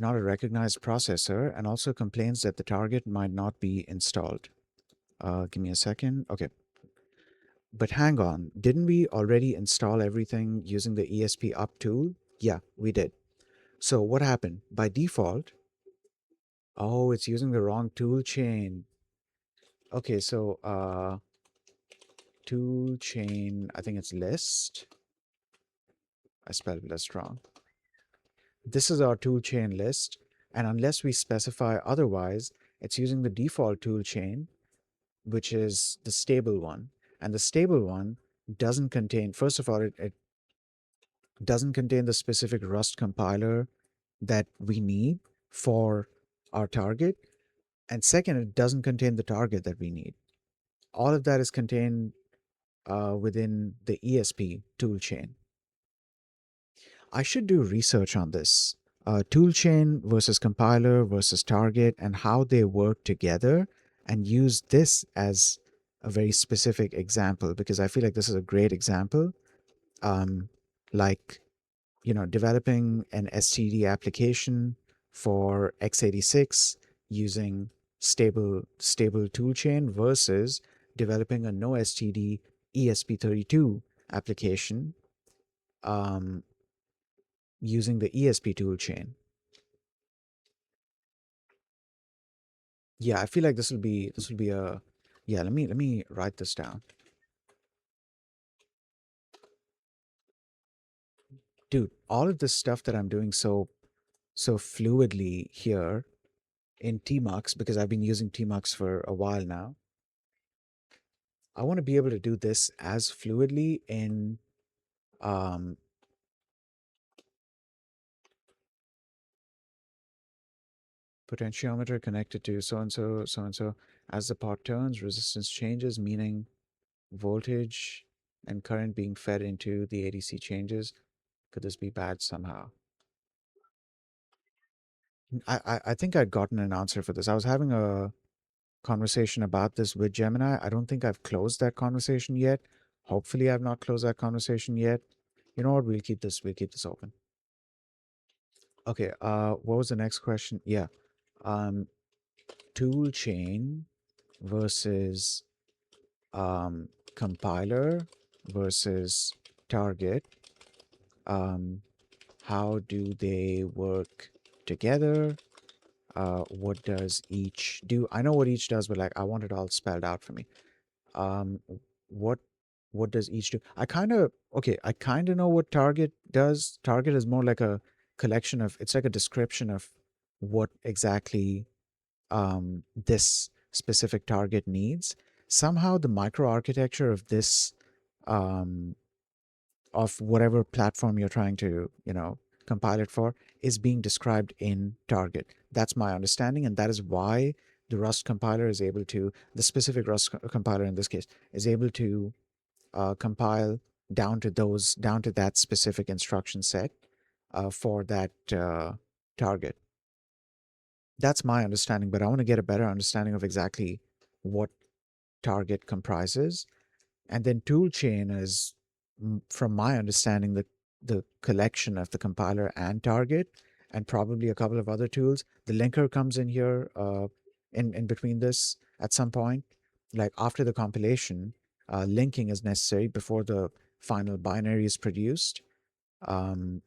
not a recognized processor and also complains that the target might not be installed. Give me a second. Okay. But hang on, didn't we already install everything using the ESP up tool? Yeah, we did. So what happened? By default, oh, it's using the wrong tool chain. Okay, so tool chain, I think it's list. I spelled list wrong. This is our toolchain list, and unless we specify otherwise, it's using the default toolchain, which is the stable one. And the stable one doesn't contain, first of all, it doesn't contain the specific Rust compiler that we need for our target. And second, it doesn't contain the target that we need. All of that is contained within the ESP toolchain. I should do research on this. Toolchain versus compiler versus target and how they work together, and use this as a very specific example because I feel like this is a great example. Um, like, developing an STD application for x86 using stable toolchain versus developing a no STD ESP32 application um, using the ESP toolchain. Yeah, I feel like this will be a yeah, let me write this down. Dude, all of this stuff that I'm doing so fluidly here in Tmux because I've been using Tmux for a while now. I want to be able to do this as fluidly in um potentiometer connected to so and so. As the pot turns, resistance changes, meaning voltage and current being fed into the ADC changes. Could this be bad somehow? I think I'd gotten an answer for this. I was having a conversation about this with Gemini. I don't think I've closed that conversation yet. Hopefully, I've not closed that conversation yet. You know what? We'll keep this open. Okay. What was the next question? Yeah. Um, tool chain versus compiler. versus target. Um, how do they work together? What does each do? I know what each does, but like I want it all spelled out for me. Um, what what does each do? I kind of know what target does. Target is more like a collection of, it's like a description of what exactly this specific target needs. Somehow the microarchitecture of this um, of whatever platform you're trying to, compile it for is being described in target. That's my understanding, and that is why the Rust compiler is able to, the specific Rust compiler in this case, is able to compile down to that specific instruction set for that target. That's my understanding, but I want to get a better understanding of exactly what target comprises. And then toolchain is, from my understanding, the collection of the compiler and target, and probably a couple of other tools. The linker comes in here in between this at some point. Like after the compilation, linking is necessary before the final binary is produced. Um,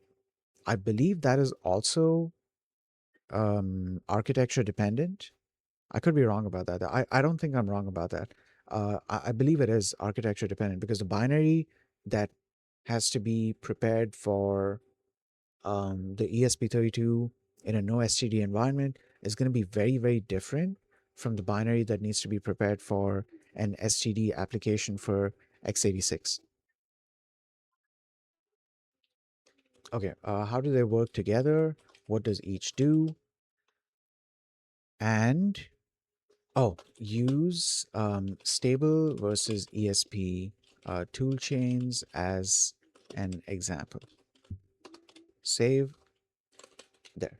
I believe that is also architecture dependent. I could be wrong about that. I don't think I'm wrong about that. I believe it is architecture dependent because the binary that has to be prepared for the ESP32 in a no STD environment is going to be very, very different from the binary that needs to be prepared for an STD application for x86. Okay, how do they work together? What does each do? And oh, use stable versus ESP tool chains as an example. Save there.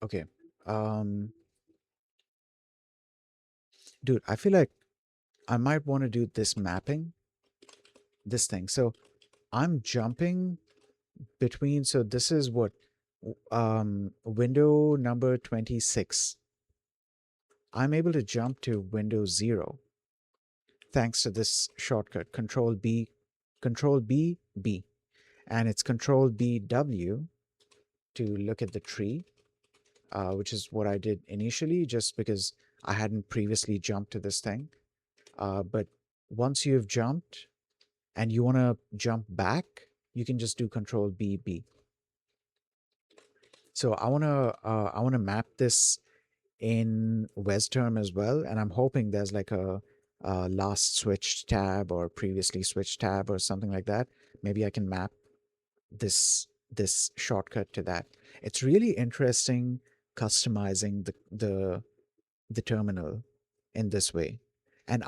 Okay. Um, dude, I feel like I might want to do this mapping, this thing. So I'm jumping between, so this is what, window number 26. I'm able to jump to window 0 thanks to this shortcut, Control B, B. And it's Control B, W to look at the tree, which is what I did initially just because I hadn't previously jumped to this thing. But once you've jumped and you want to jump back, you can just do Control B, B. So I want to map this in WesTerm as well, and I'm hoping there's like a last switched tab or previously switched tab or something like that. Maybe I can map this shortcut to that. It's really interesting customizing the terminal in this way. And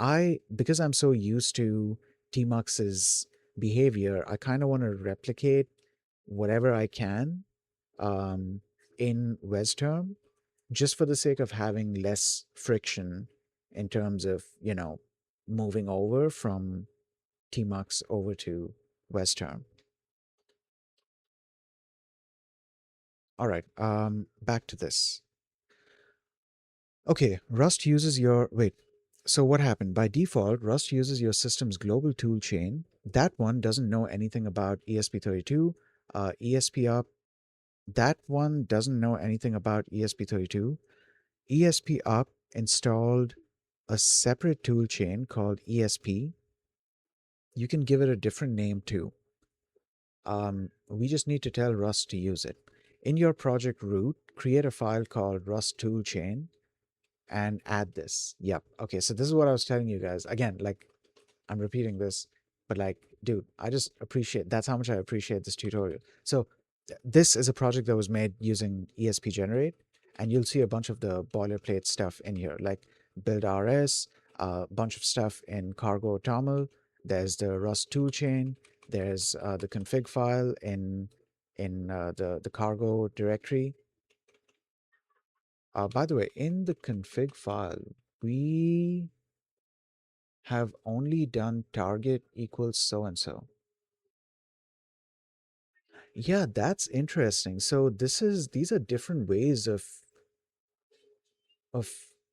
because I'm so used to Tmux's behavior, I kind of want to replicate whatever I can um, in WesTerm, just for the sake of having less friction in terms of, moving over from Tmux over to WesTerm. All right, back to this. Okay, Rust uses your, wait, so what happened? By default, Rust uses your system's global tool chain. That one doesn't know anything about ESP32. ESP up, that one doesn't know anything about ESP32. ESP up installed a separate tool chain called ESP. You can give it a different name too. We just need to tell Rust to use it. In your project root, create a file called Rust toolchain and add this. Yep. Okay. So this is what I was telling you guys. Again, like I'm repeating this, but like, dude, I just appreciate, that's how much I appreciate this tutorial. So this is a project that was made using ESP generate, and you'll see a bunch of the boilerplate stuff in here, like build RS, a bunch of stuff in cargo toml. There's the Rust toolchain. There's the config file in the cargo directory. By the way, in the config file, we have only done target equals so and so. Yeah, that's interesting. So these are different ways of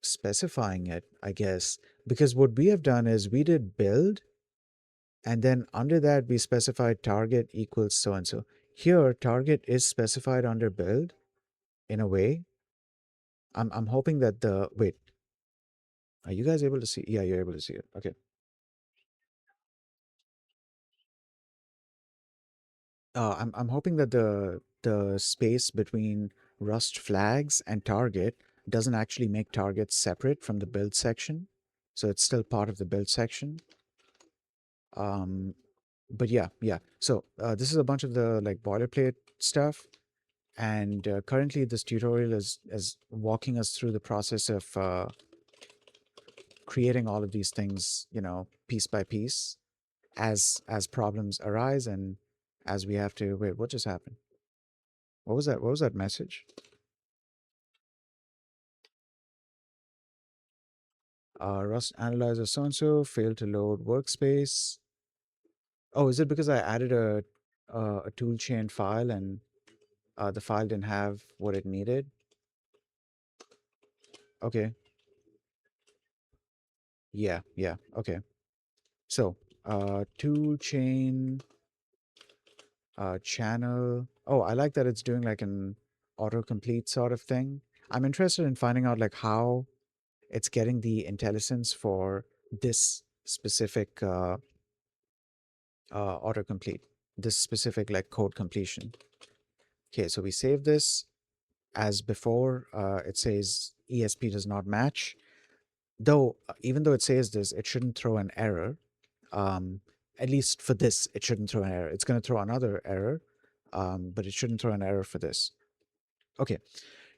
specifying it, I guess. Because what we have done is we did build, and then under that we specified target equals so and so. Here, target is specified under build in a way. I'm hoping that the wait, are you guys able to see? Yeah, you're able to see it. Okay. I'm hoping that the space between Rust flags and target doesn't actually make targets separate from the build section. So it's still part of the build section. Um, but yeah. So this is a bunch of the like boilerplate stuff. And currently this tutorial is walking us through the process of creating all of these things, piece by piece as problems arise and as we have to wait, what just happened? What was that? What was that message? Rust analyzer so and so failed to load workspace. Oh, is it because I added a toolchain file and the file didn't have what it needed? Okay. Yeah. Okay. So, toolchain channel. Oh, I like that it's doing like an autocomplete sort of thing. I'm interested in finding out like how it's getting the intelligence for this specific autocomplete, this specific like code completion. Okay, so we save this as before. It says ESP does not match. Though, even though it says this, it shouldn't throw an error. Um, at least for this, it shouldn't throw an error. It's going to throw another error, but it shouldn't throw an error for this. Okay,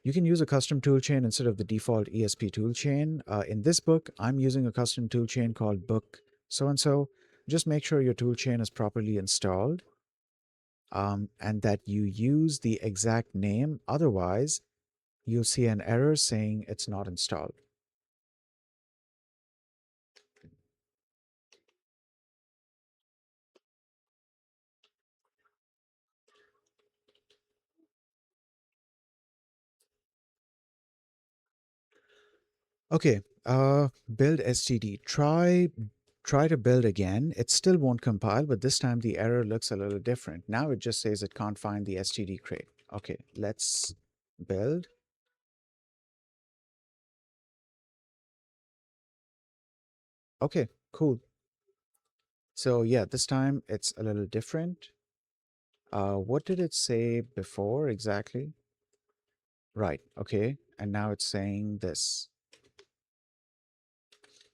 you can use a custom toolchain instead of the default ESP toolchain. In this book, I'm using a custom toolchain called book so-and-so. Just make sure your toolchain is properly installed and that you use the exact name. Otherwise, you'll see an error saying it's not installed. Okay, build std. Try to build again. It still won't compile, but this time the error looks a little different. Now it just says it can't find the std crate. Okay, let's build. Okay, cool. So yeah, this time it's a little different. What did it say before exactly? Right, okay. And now it's saying this.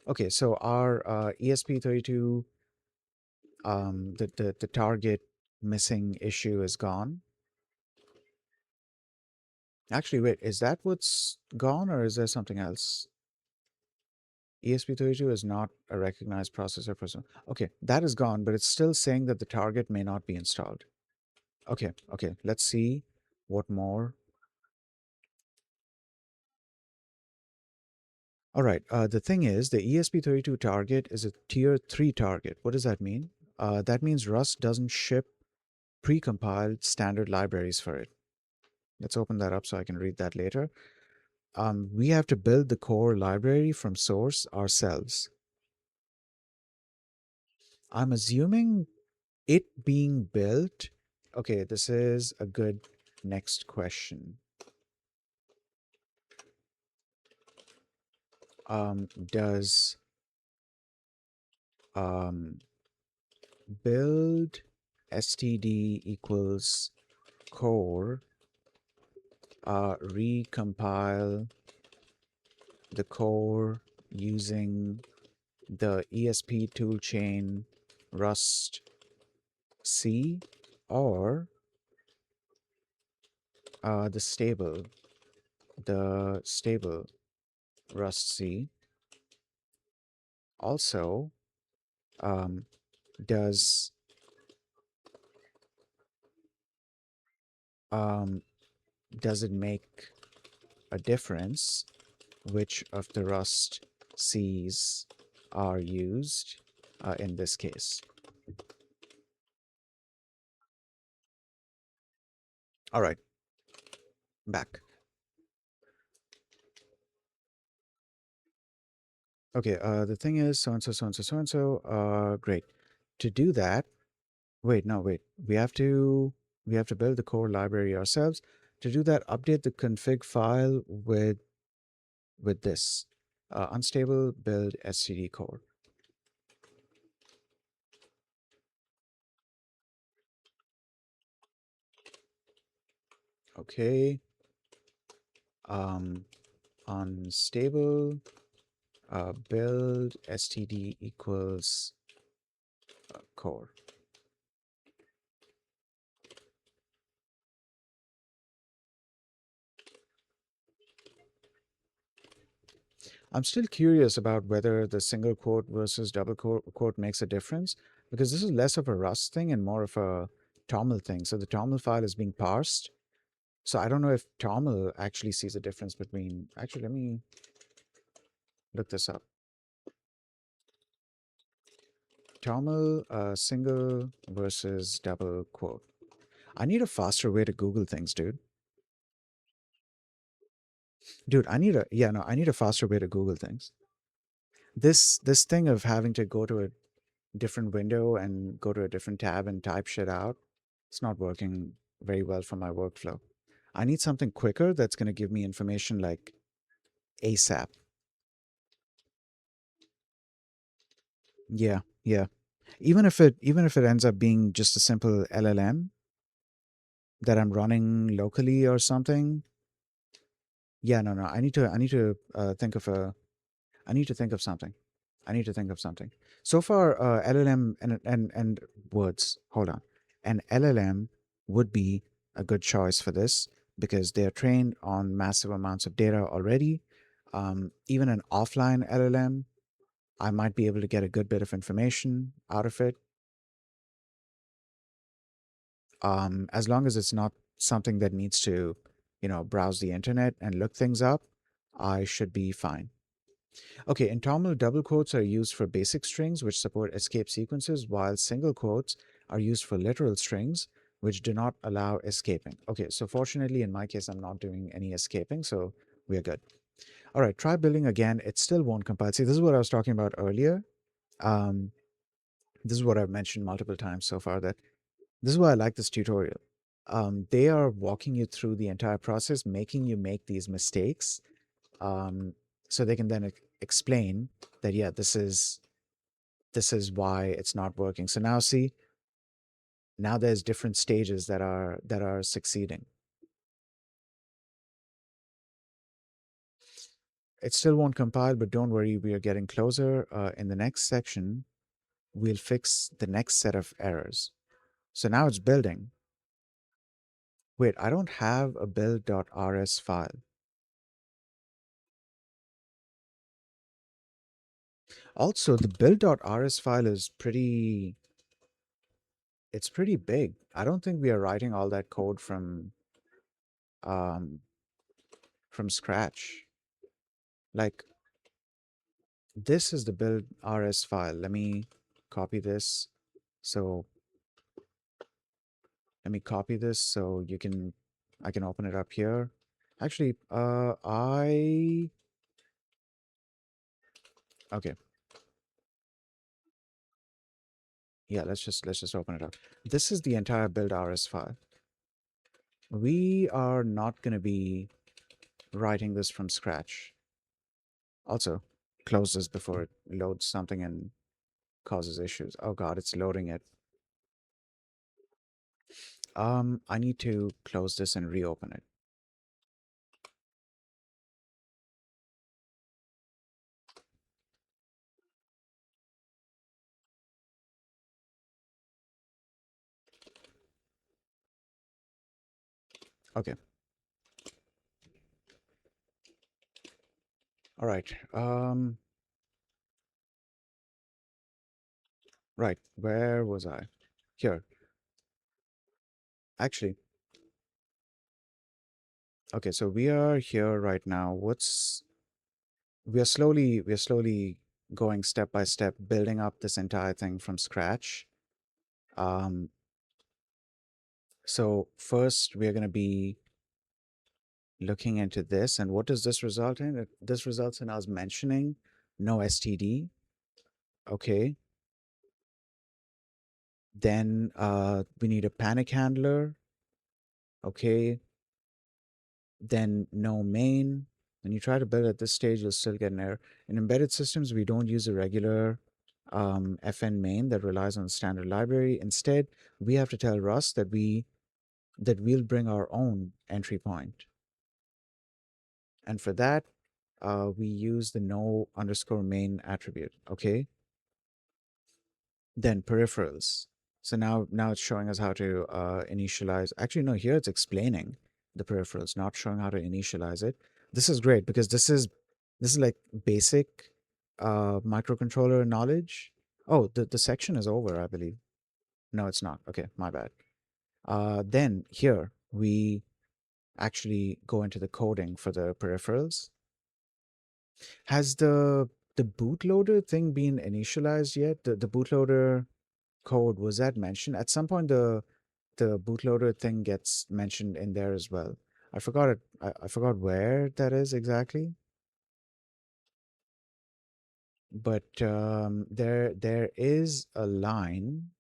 Okay, so our ESP32, the target missing issue is gone. Actually, wait, is that what's gone or is there something else? ESP32 is not a recognized processor person. Okay, that is gone, but it's still saying that the target may not be installed. Okay, let's see what more. All right, the thing is, the ESP32 target is a tier 3 target. What does that mean? That means Rust doesn't ship precompiled standard libraries for it. Let's open that up so I can read that later. We have to build the core library from source ourselves. I'm assuming it being built. Okay, this is a good next question. Does um, build std equals core recompile the core using the ESP toolchain Rust C or the stable Rust C. Also, um, does um, does it make a difference which of the Rust Cs are used in this case? All right, back. Okay, the thing is so and so, so and so, so and so. Great. To do that, wait, no, wait. We have to build the core library ourselves. To do that, update the config file with this unstable build std core. Okay. Um, unstable build std equals core. I'm still curious about whether the single quote versus double quote makes a difference because this is less of a Rust thing and more of a TOML thing. So the TOML file is being parsed. So I don't know if TOML actually sees a difference between. Actually, let me look this up. TOML single versus double quote. I need a faster way to Google things, dude. Dude, I need a yeah, no, I need a faster way to Google things. This thing of having to go to a different window and go to a different tab and type shit out, it's not working very well for my workflow. I need something quicker that's going to give me information like ASAP. Yeah, yeah. Even if it ends up being just a simple LLM that I'm running locally or something. Yeah, no, no. I need to think of a I need to think of something. I need to think of something. So far, LLM and words. Hold on. An LLM would be a good choice for this because they're trained on massive amounts of data already. Even an offline LLM, I might be able to get a good bit of information out of it. As long as it's not something that needs to, browse the internet and look things up, I should be fine. Okay, in Toml, double quotes are used for basic strings, which support escape sequences, while single quotes are used for literal strings, which do not allow escaping. Okay, so fortunately, in my case, I'm not doing any escaping, so we're good. All right, try building again. It still won't compile. See, this is what I was talking about earlier. Um, this is what I've mentioned multiple times so far, that this is why I like this tutorial. They are walking you through the entire process, making you make these mistakes, um, so they can then explain that, yeah, this is why it's not working. So now see, now there's different stages that are succeeding. It still won't compile, but don't worry, we are getting closer. In the next section, we'll fix the next set of errors. So now it's building. Wait, I don't have a build.rs file. Also, the build.rs file is it's pretty big. I don't think we are writing all that code um, from scratch. Like, this is the build rs file. Let me copy this. So let me copy this so I can open it up here. Actually, okay. Yeah, let's just open it up. This is the entire build rs file. We are not going to be writing this from scratch. Also, close this before it loads something and causes issues. Oh God, it's loading it. I need to close this and reopen it. Okay. All right. Right. Where was I? Here. Actually, okay, so we are here right now. We are slowly going step by step, building up this entire thing from scratch. Um, so first we are going to be looking into this, and what does this result in? This results in us mentioning no STD. Okay. Then we need a panic handler. Okay. Then no main. When you try to build at this stage, you'll still get an error. In embedded systems, we don't use a regular FN main that relies on the standard library. Instead, we have to tell Rust that we'll bring our own entry point. And for that, we use the no underscore main attribute. Okay. Then peripherals. So now it's showing us how to initialize. Actually, no, here it's explaining the peripherals, not showing how to initialize it. This is great because this is like basic microcontroller knowledge. Oh, the section is over, I believe. No, it's not. Okay, my bad. Then here we actually go into the coding for the peripherals. Has the bootloader thing been initialized yet? The bootloader code, was that mentioned? At some point the bootloader thing gets mentioned in there as well. I forgot it. I forgot where that is exactly. But there is a line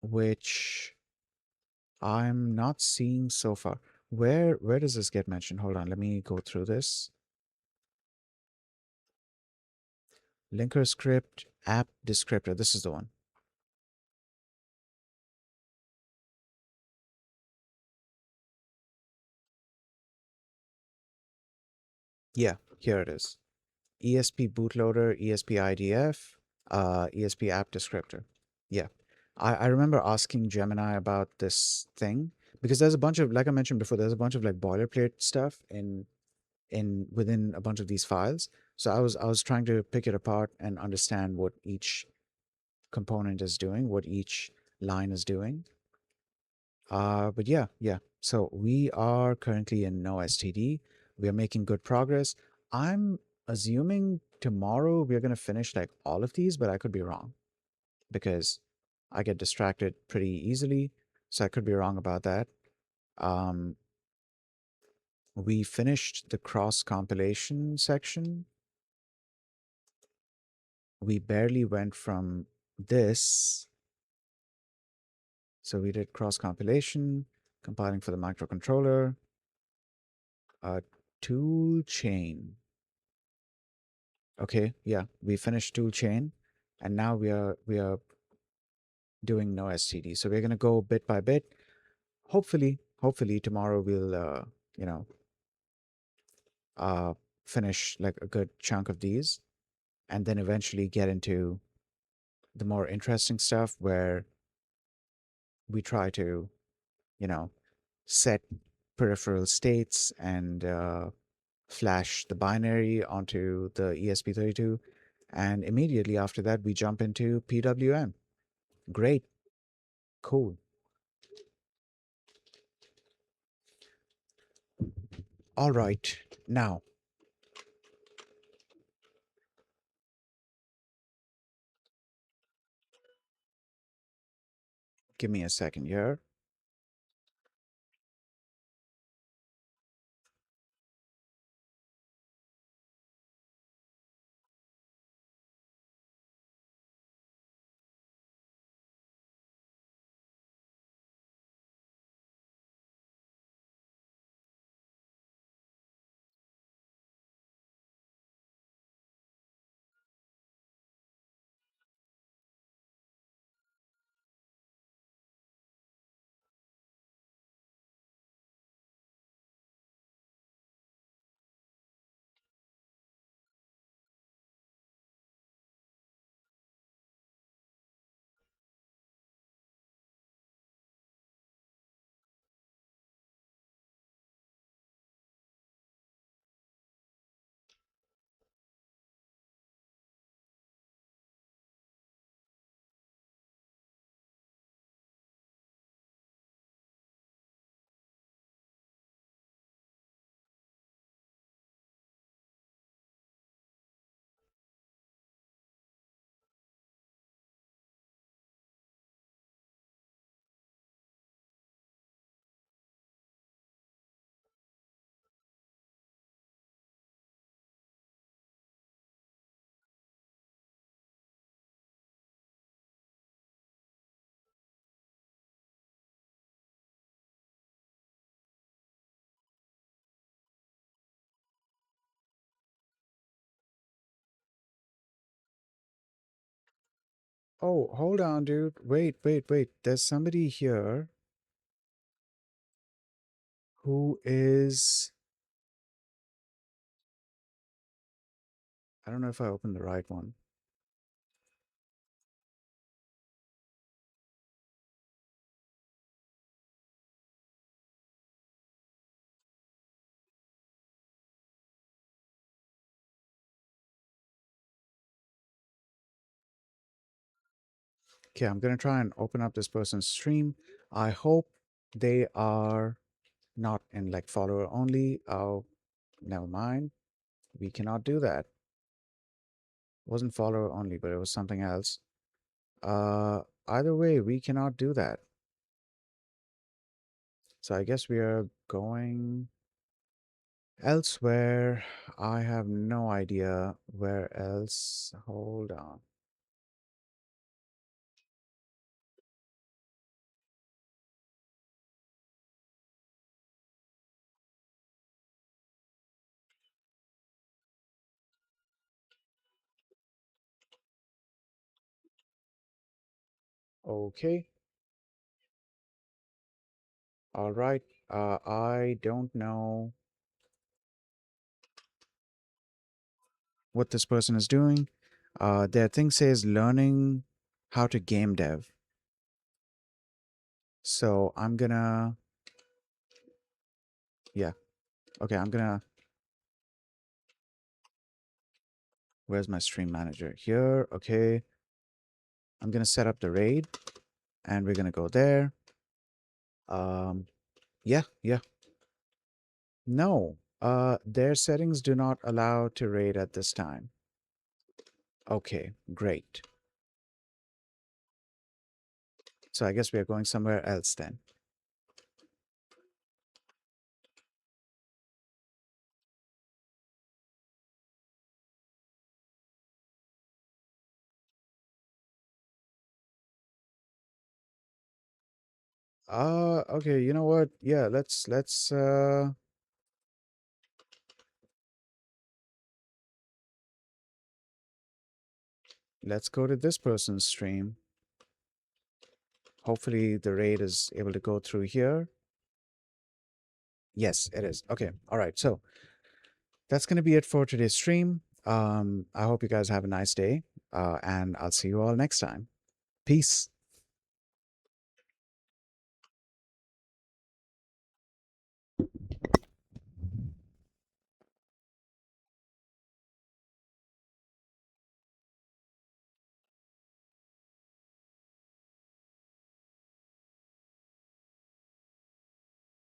which I'm not seeing so far. Where does this get mentioned? Hold on, let me go through this. Linker script, app descriptor. This is the one. Yeah, here it is. ESP bootloader, ESP IDF, ESP app descriptor. Yeah. I remember asking Gemini about this thing because there's a bunch of, like I mentioned before, there's a bunch of like boilerplate stuff in within a bunch of these files. So I was trying to pick it apart and understand what each component is doing, what each line is doing. But yeah. So we are currently in no STD. We are making good progress. I'm assuming tomorrow we're gonna finish like all of these, but I could be wrong because I get distracted pretty easily. So I could be wrong about that. Um, we finished the cross compilation section. We barely went from this. So we did cross compilation, compiling for the microcontroller, tool chain. Okay, yeah, we finished tool chain, and now we are doing no STD. So we're gonna go bit by bit. Hopefully tomorrow we'll you know uh finish like a good chunk of these, and then eventually get into the more interesting stuff where we try to you know set peripheral states and flash the binary onto the ESP32, and immediately after that we jump into PWM. Great, cool. All right, now give me a second here. Oh, hold on, dude. Wait. There's somebody here who is. I don't know if I opened the right one. Okay, I'm gonna try and open up this person's stream. I hope they are not in like follower only. Oh, never mind. We cannot do that. It wasn't follower only, but it was something else. Either way, we cannot do that. So I guess we are going elsewhere. I have no idea where else. Hold on. Okay. All right. I don't know what this person is doing. Their thing says learning how to game dev. So I'm gonna, yeah. Okay, where's my stream manager? Here. Okay. I'm gonna set up the raid and we're gonna go there. Um, yeah. No, their settings do not allow to raid at this time. Okay, great. So I guess we are going somewhere else then. Okay, you know what? Yeah, let's go to this person's stream. Hopefully the raid is able to go through here. Yes, it is. Okay, all right. So that's gonna be it for today's stream. I hope you guys have a nice day, and I'll see you all next time. Peace.